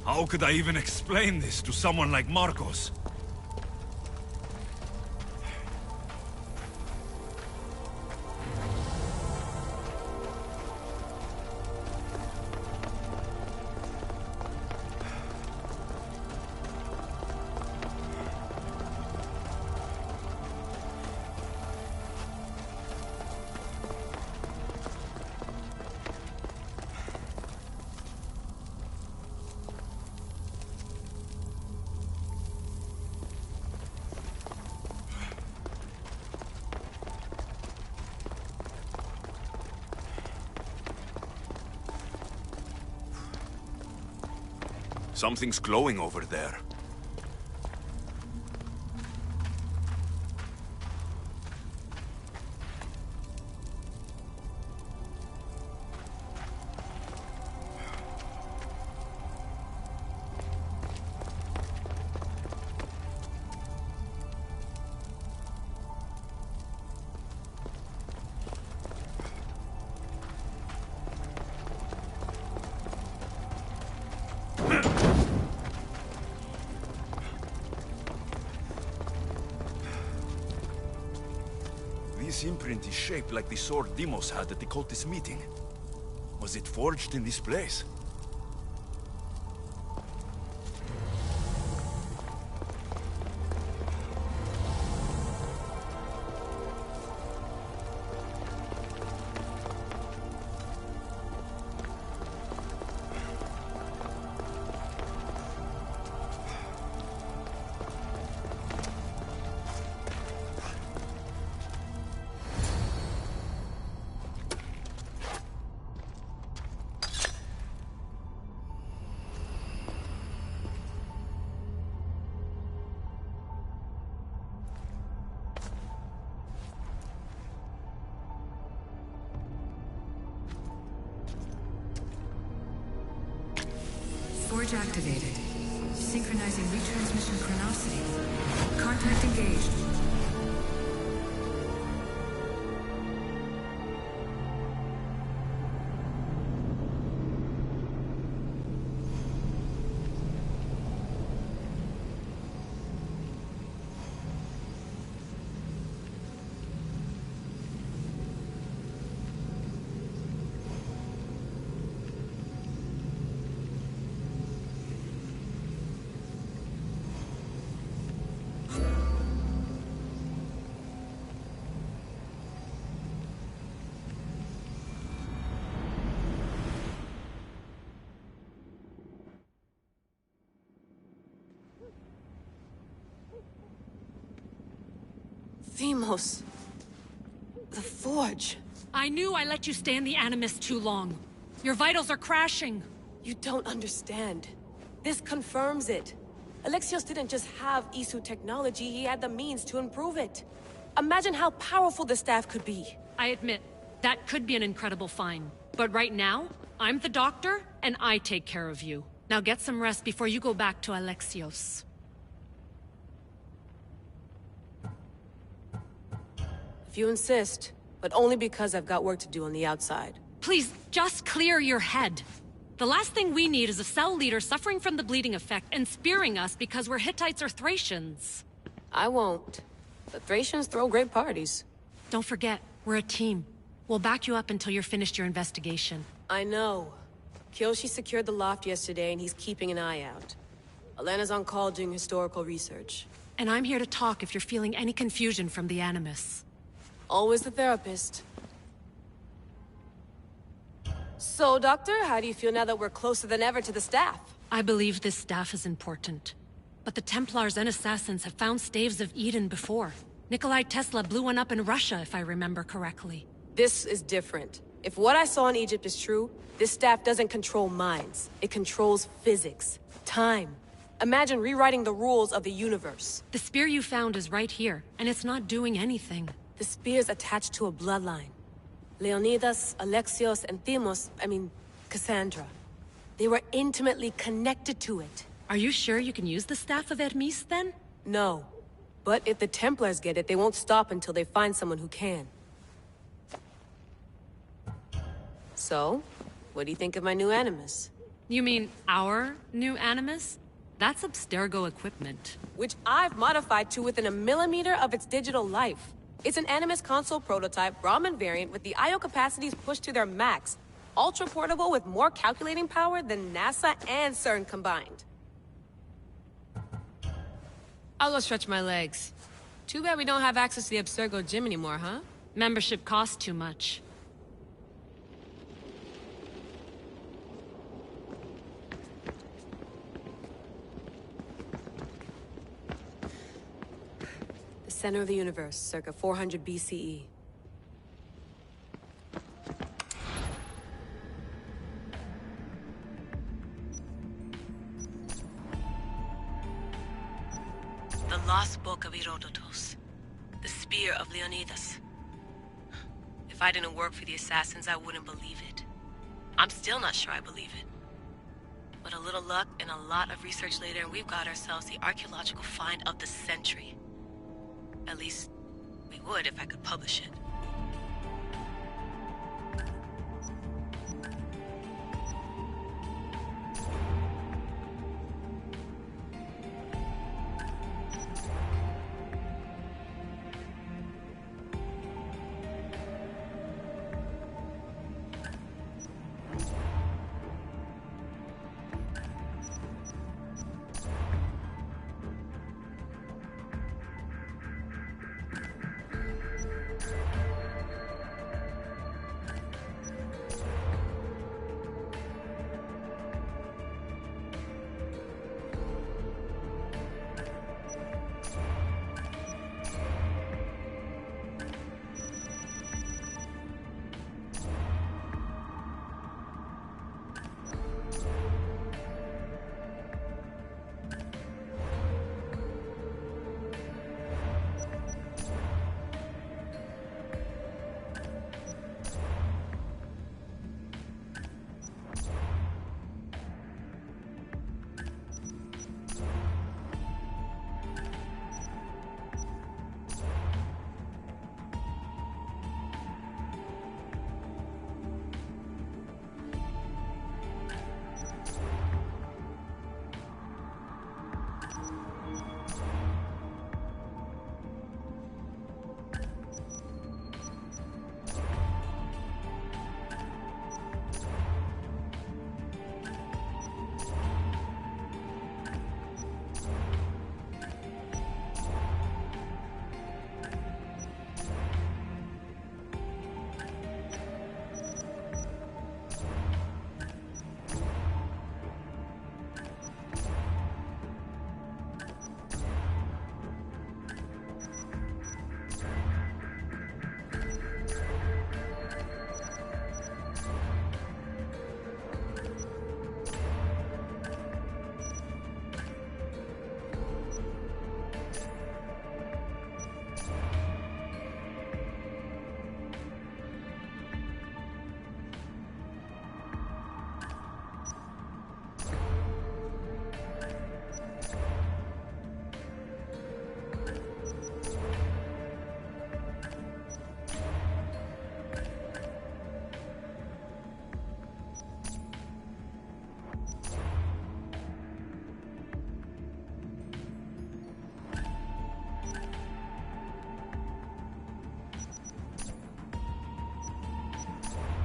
How could I even explain this to someone like Marcos? Something's glowing over there. This imprint is shaped like the sword Demos had at the cultist meeting. Was it forged in this place? Forge activated. Synchronizing retransmission chronicity. Contact engaged. Demos. The Forge. I knew I let you stay in the Animus too long. Your vitals are crashing. You don't understand. This confirms it. Alexios didn't just have Isu technology, he had the means to improve it. Imagine how powerful the staff could be. I admit, that could be an incredible find. But right now, I'm the doctor, and I take care of you. Now get some rest before you go back to Alexios. If you insist, but only because I've got work to do on the outside. Please, just clear your head. The last thing we need is a cell leader suffering from the bleeding effect and spearing us because we're Hittites or Thracians. I won't. The Thracians throw great parties. Don't forget, we're a team. We'll back you up until you're finished your investigation. I know. Kyoshi secured the loft yesterday and he's keeping an eye out. Elena's on call doing historical research. And I'm here to talk if you're feeling any confusion from the Animus. Always the therapist. So, Doctor, how do you feel now that we're closer than ever to the staff? I believe this staff is important. But the Templars and Assassins have found staves of Eden before. Nikolai Tesla blew one up in Russia, if I remember correctly. This is different. If what I saw in Egypt is true, this staff doesn't control minds. It controls physics, time. Imagine rewriting the rules of the universe. The spear you found is right here, and it's not doing anything. The spear's attached to a bloodline. Leonidas, Alexios, and Cassandra. They were intimately connected to it. Are you sure you can use the Staff of Hermes, then? No. But if the Templars get it, they won't stop until they find someone who can. So, what do you think of my new Animus? You mean our new Animus? That's Abstergo equipment. Which I've modified to within a millimeter of its digital life. It's an Animus console prototype, Brahmin variant with the I/O capacities pushed to their max. Ultra portable with more calculating power than NASA and CERN combined. I'll go stretch my legs. Too bad we don't have access to the Abstergo gym anymore, huh? Membership costs too much. Center of the universe, circa 400 BCE. lost book of Herodotus. The spear of Leonidas. If I didn't work for the assassins, I wouldn't believe it. I'm still not sure I believe it. But a little luck and a lot of research later, and we've got ourselves the archaeological find of the century. At least, we would if I could publish it.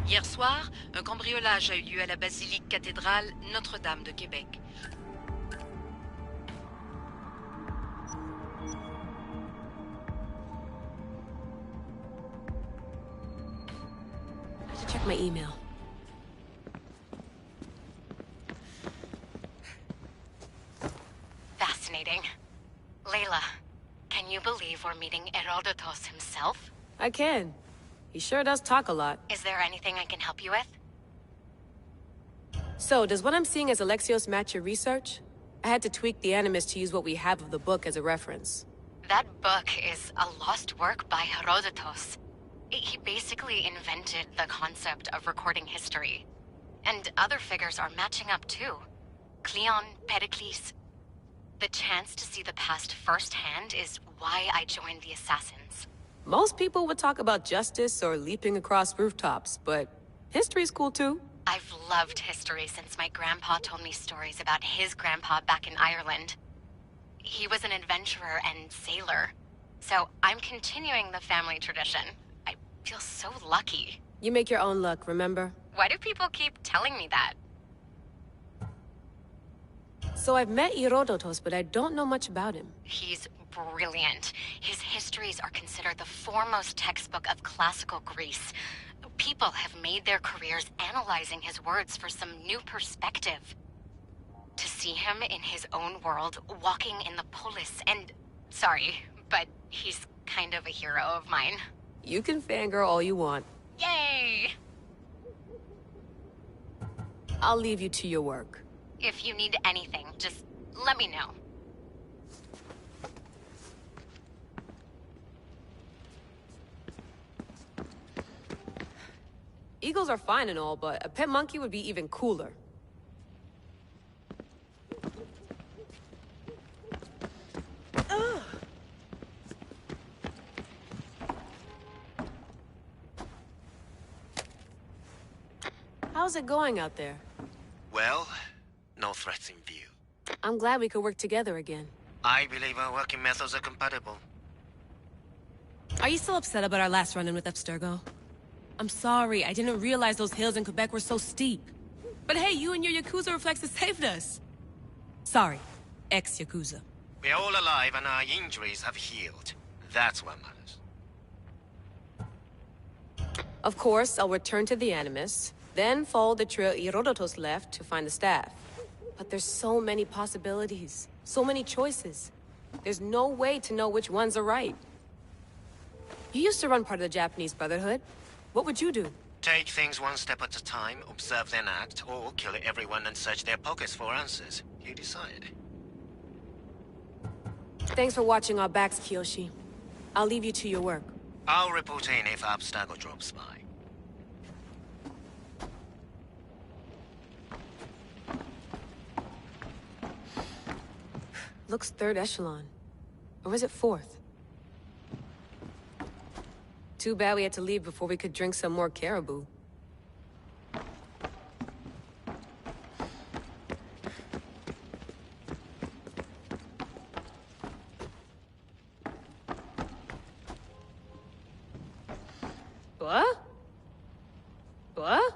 Hier soir, un cambriolage a eu lieu à la basilique cathédrale Notre-Dame de Québec. I have to check my email. Fascinating. Layla, can you believe we're meeting Herodotus himself? I can. He sure does talk a lot. Is there anything I can help you with? So, does what I'm seeing as Alexios match your research? I had to tweak the Animus to use what we have of the book as a reference. That book is a lost work by Herodotus. He basically invented the concept of recording history. And other figures are matching up too. Cleon, Pericles. The chance to see the past firsthand is why I joined the Assassins. Most people would talk about justice or leaping across rooftops, but history's cool too. I've loved history since my grandpa told me stories about his grandpa back in Ireland. He was an adventurer and sailor. So I'm continuing the family tradition. I feel so lucky. You make your own luck, remember? Why do people keep telling me that? So I've met Herodotus, but I don't know much about him. He's brilliant. His histories are considered the foremost textbook of classical Greece. People have made their careers analyzing his words for some new perspective. To see him in his own world, walking in the polis, and... Sorry, but he's kind of a hero of mine. You can fangirl all you want. Yay! I'll leave you to your work. If you need anything, just let me know. Eagles are fine and all, but a pet monkey would be even cooler. How's it going out there? Well, no threats in view. I'm glad we could work together again. I believe our working methods are compatible. Are you still upset about our last run-in with Abstergo? I'm sorry, I didn't realize those hills in Quebec were so steep. But hey, you and your Yakuza reflexes saved us. Sorry, ex-Yakuza. We're all alive and our injuries have healed. That's what matters. Of course, I'll return to the Animus, then follow the trail Herodotus left to find the staff. But there's so many possibilities, so many choices. There's no way to know which ones are right. You used to run part of the Japanese Brotherhood. What would you do? Take things one step at a time, observe then act, or kill everyone and search their pockets for answers. You decide. Thanks for watching our backs, Kiyoshi. I'll leave you to your work. I'll report in if Abstergo drops by. Looks third echelon. Or is it fourth? Too bad we had to leave before we could drink some more caribou. What? What?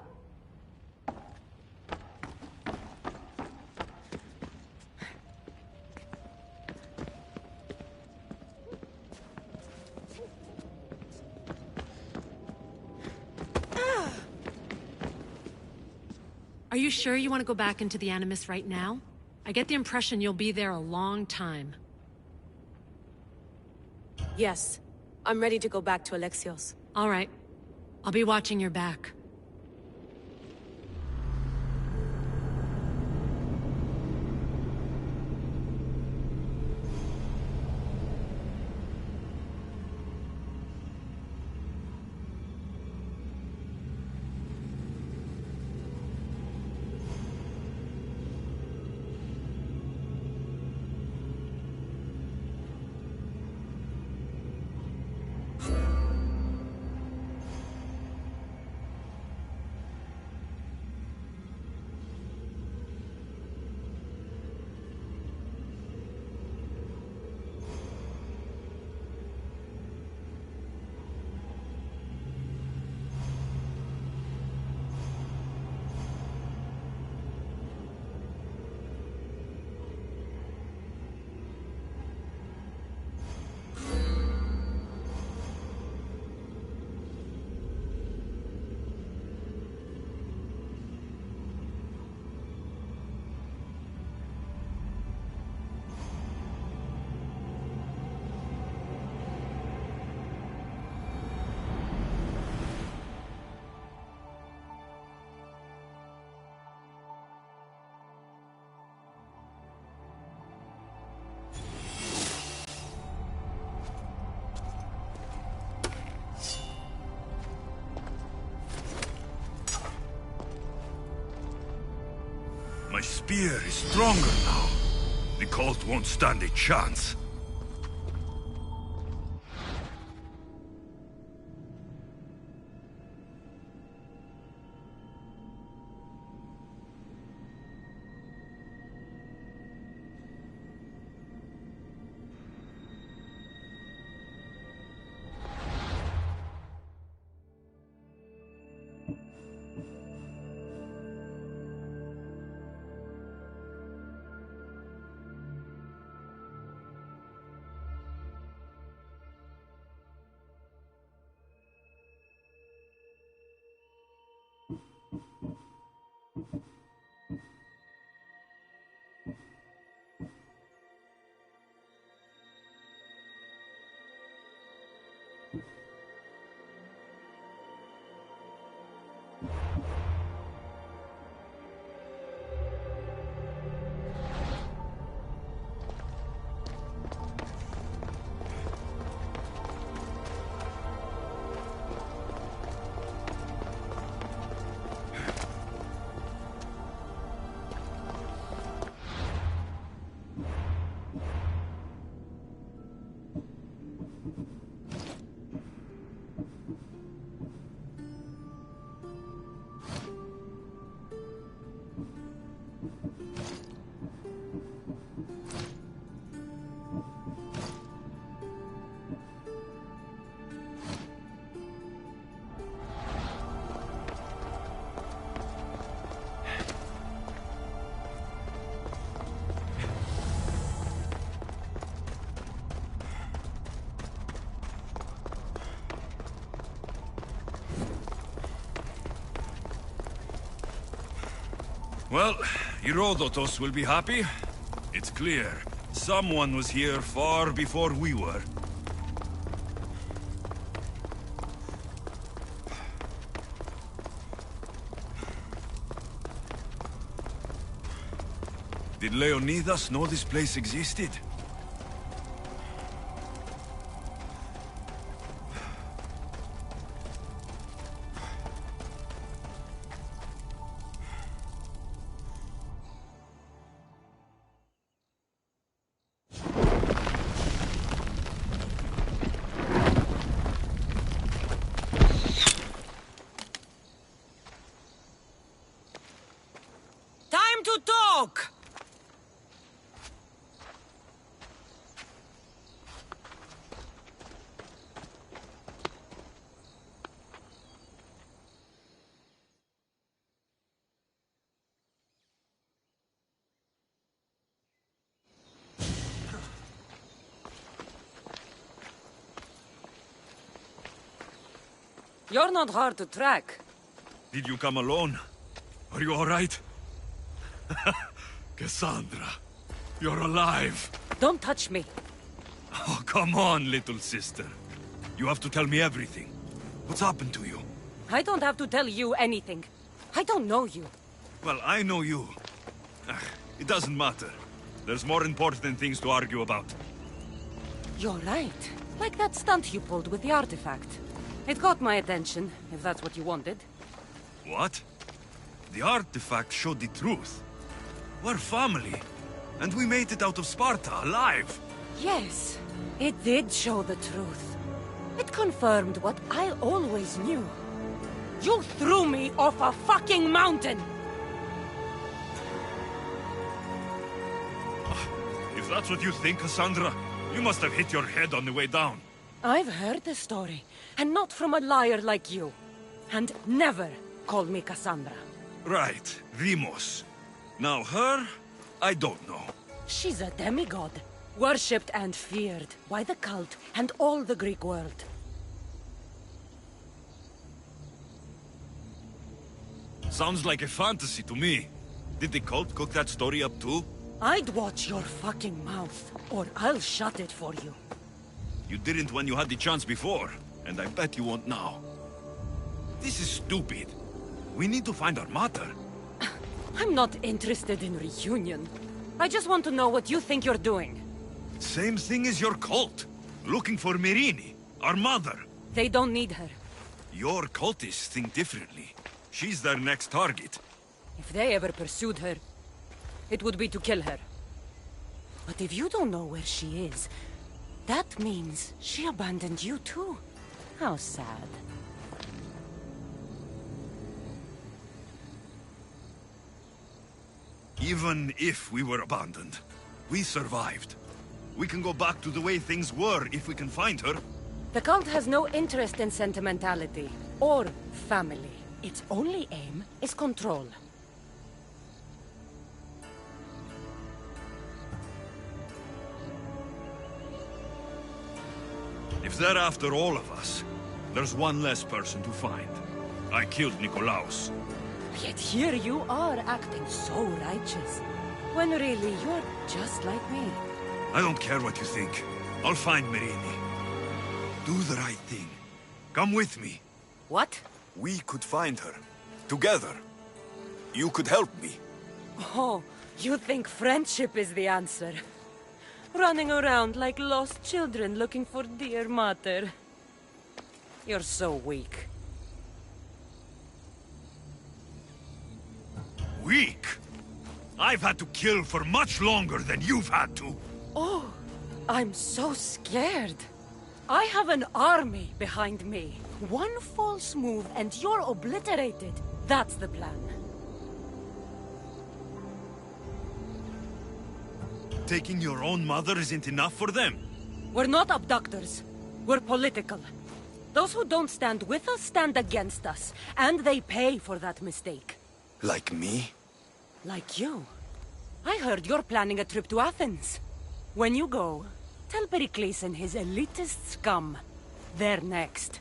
Are you sure you want to go back into the Animus right now? I get the impression you'll be there a long time. Yes. I'm ready to go back to Alexios. All right. I'll be watching your back. My spear is stronger now. The cult won't stand a chance. Well, Herodotus will be happy. It's clear. Someone was here far before we were. Did Leonidas know this place existed? Time to talk! You're not hard to track. Did you come alone? Are you all right? Cassandra, you're alive. Don't touch me. Oh, come on, little sister. You have to tell me everything. What's happened to you? I don't have to tell you anything. I don't know you. Well, I know you. It doesn't matter. There's more important things to argue about. You're right. Like that stunt you pulled with the artifact. It got my attention, if that's what you wanted. What? The artifact showed the truth. We're family. And we made it out of Sparta, alive. Yes, it did show the truth. It confirmed what I always knew. You threw me off a fucking mountain! If that's what you think, Cassandra, you must have hit your head on the way down. I've heard the story, and not from a liar like you. And never call me Cassandra. Right, Demos. Now her, I don't know. She's a demigod, worshipped and feared by the cult and all the Greek world. Sounds like a fantasy to me. Did the cult cook that story up too? I'd watch your fucking mouth, or I'll shut it for you. You didn't when you had the chance before, and I bet you won't now. This is stupid. We need to find our mother. I'm not interested in reunion. I just want to know what you think you're doing. Same thing as your cult. Looking for Myrrine, our mother. They don't need her. Your cultists think differently. She's their next target. If they ever pursued her, it would be to kill her. But if you don't know where she is, that means she abandoned you too. How sad. Even if we were abandoned, we survived. We can go back to the way things were if we can find her. The cult has no interest in sentimentality or family. Its only aim is control. If they're after all of us, there's one less person to find. I killed Nikolaos. Yet here you are acting so righteous, when really you're just like me. I don't care what you think. I'll find Myrrine. Do the right thing. Come with me. What? We could find her. Together. You could help me. Oh, you think friendship is the answer? Running around like lost children looking for dear mother. You're so weak. Weak? I've had to kill for much longer than you've had to. Oh, I'm so scared. I have an army behind me. One false move and you're obliterated. That's the plan. Taking your own mother isn't enough for them? We're not abductors. We're political. Those who don't stand with us stand against us. And they pay for that mistake. Like me? Like you. I heard you're planning a trip to Athens. When you go, tell Pericles and his elitist scum. They're next.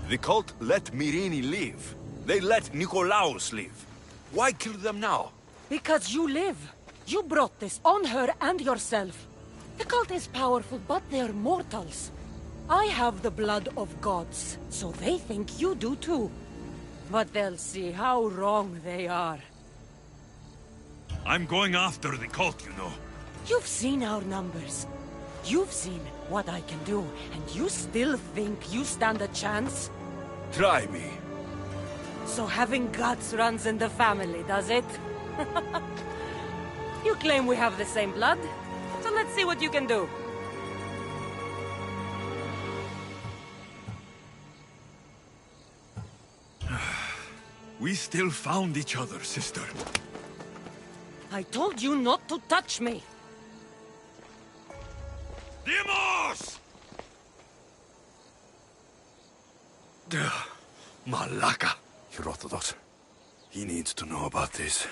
The cult let Myrrine live. They let Nikolaos live. Why kill them now? Because you live. You brought this on her and yourself. The cult is powerful, but they're mortals. I have the blood of gods, so they think you do too. But they'll see how wrong they are. I'm going after the cult, you know. You've seen our numbers. You've seen what I can do, and you still think you stand a chance? Try me. So having guts runs in the family, does it? You claim we have the same blood, so let's see what you can do. We still found each other, sister. I told you not to touch me! Demos! Malaka. Herodotus. He needs to know about this.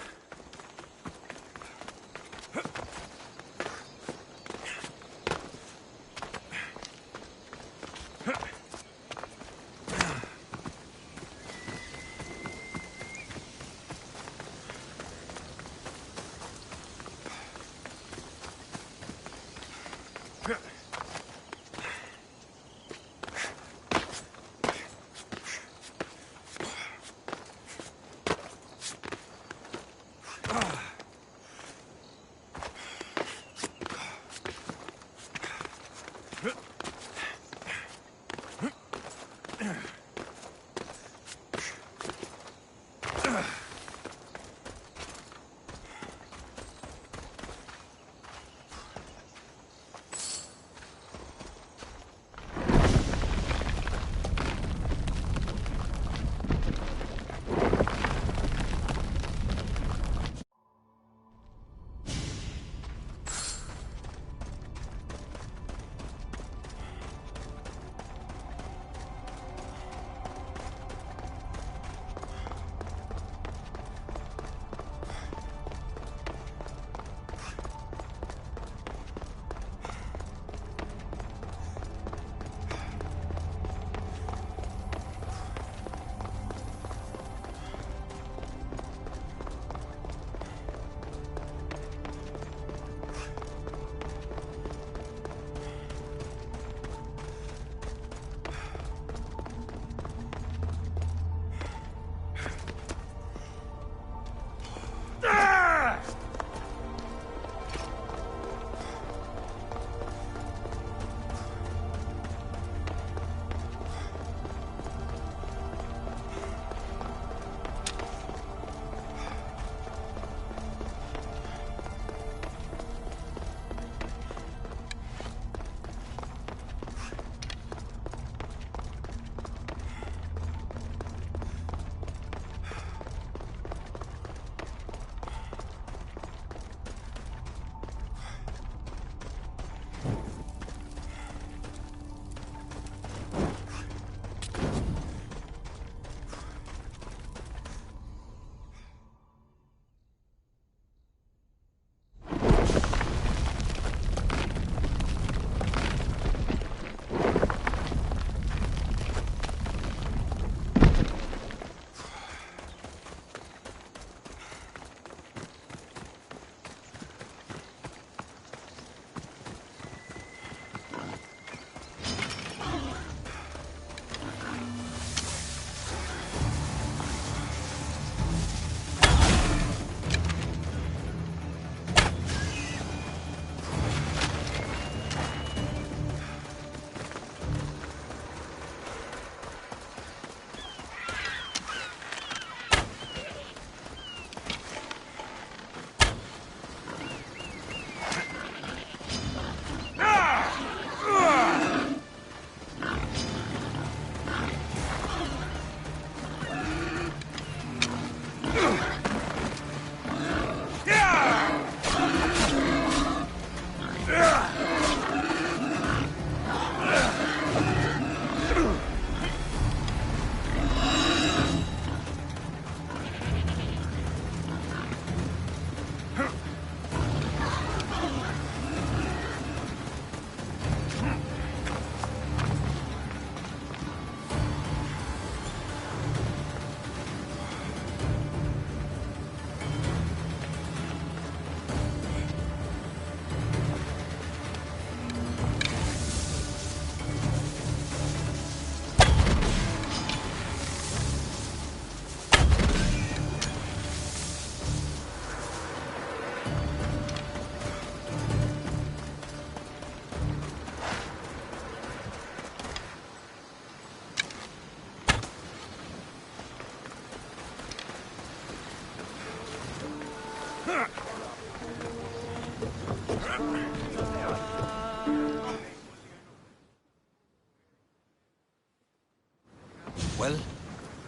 Well,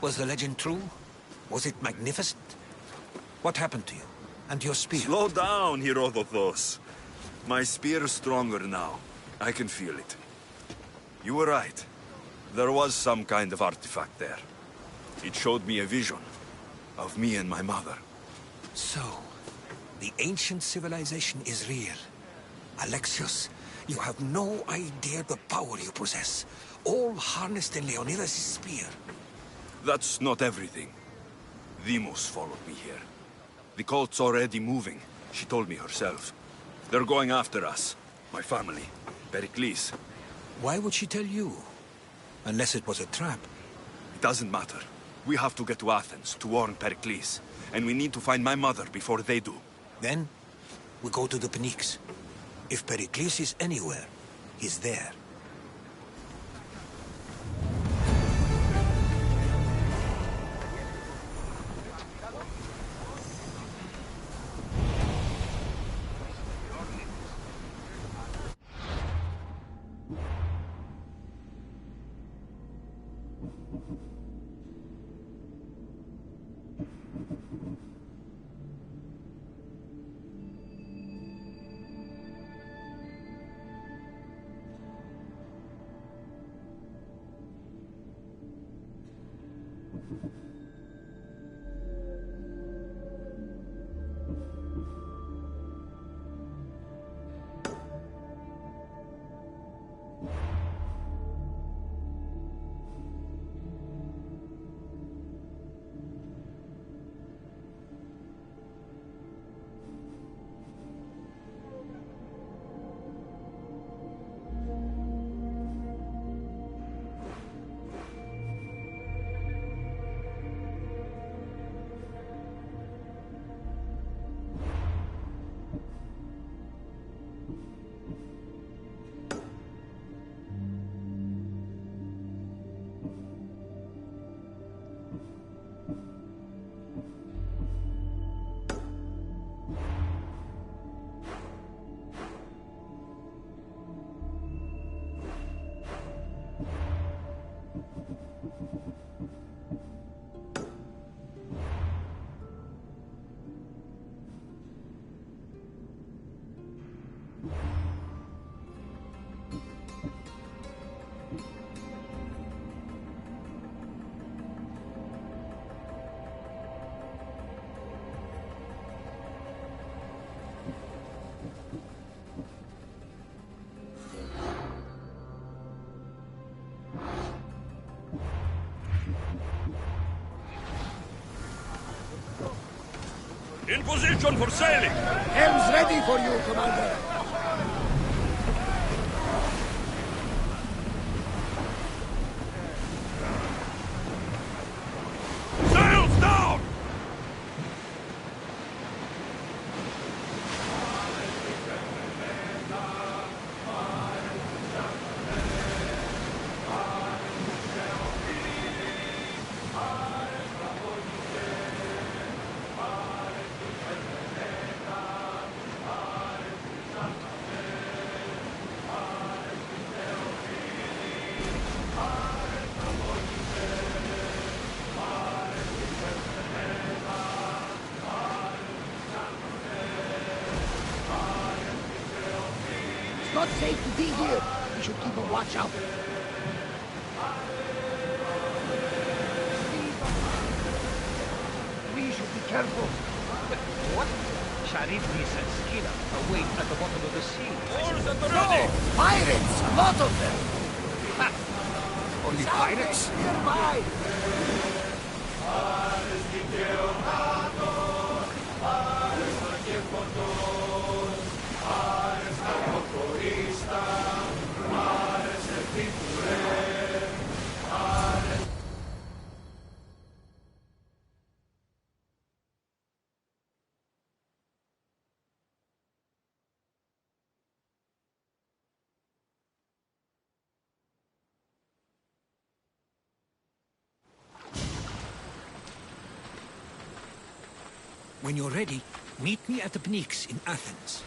was the legend true? Was it magnificent? What happened to you? And your spear? Slow down, Herodotus. My spear is stronger now. I can feel it. You were right. There was some kind of artifact there. It showed me a vision of me and my mother. So, the ancient civilization is real. Alexios, you have no idea the power you possess. All harnessed in Leonidas' spear. That's not everything. Deimos followed me here. The cult's already moving. She told me herself. They're going after us. My family. Pericles. Why would she tell you? Unless it was a trap. It doesn't matter. We have to get to Athens to warn Pericles. And we need to find my mother before they do. Then, we go to the Pnyx. If Pericles is anywhere, he's there. In position for sailing! Helm's ready for you, Commander! Sails down! Not safe to be here. We should keep a watch out. We should be careful. What? Charybdis and Scylla await at the bottom of the sea. Oars at the No! ready! Pirates! A lot of them! Ha! Only pirates? Nearby! When you're ready, meet me at the Pnyx in Athens.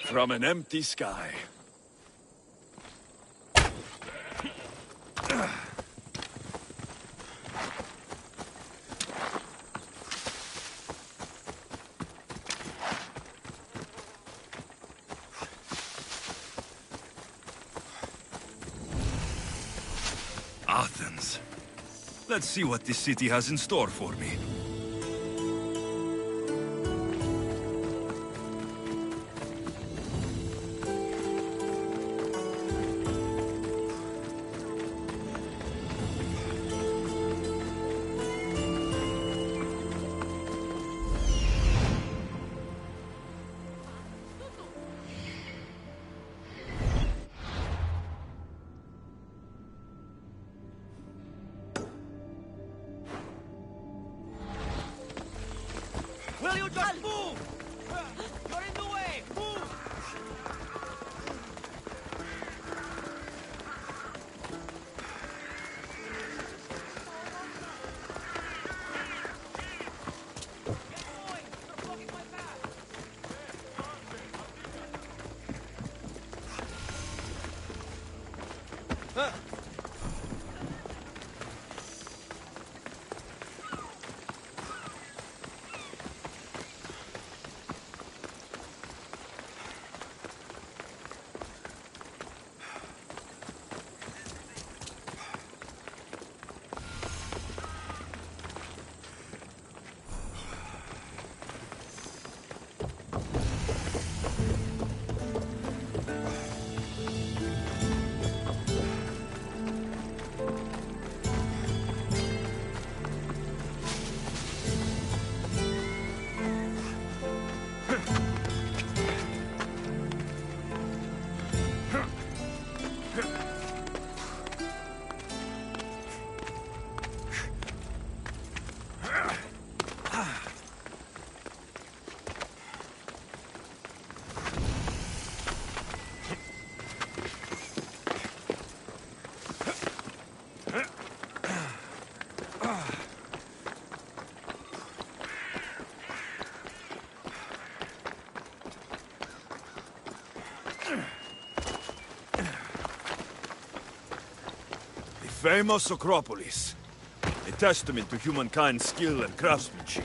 From an empty sky. Athens. Let's see what this city has in store for me. Will you just move? You're in the way! Move! Famous Acropolis. A testament to humankind's skill and craftsmanship.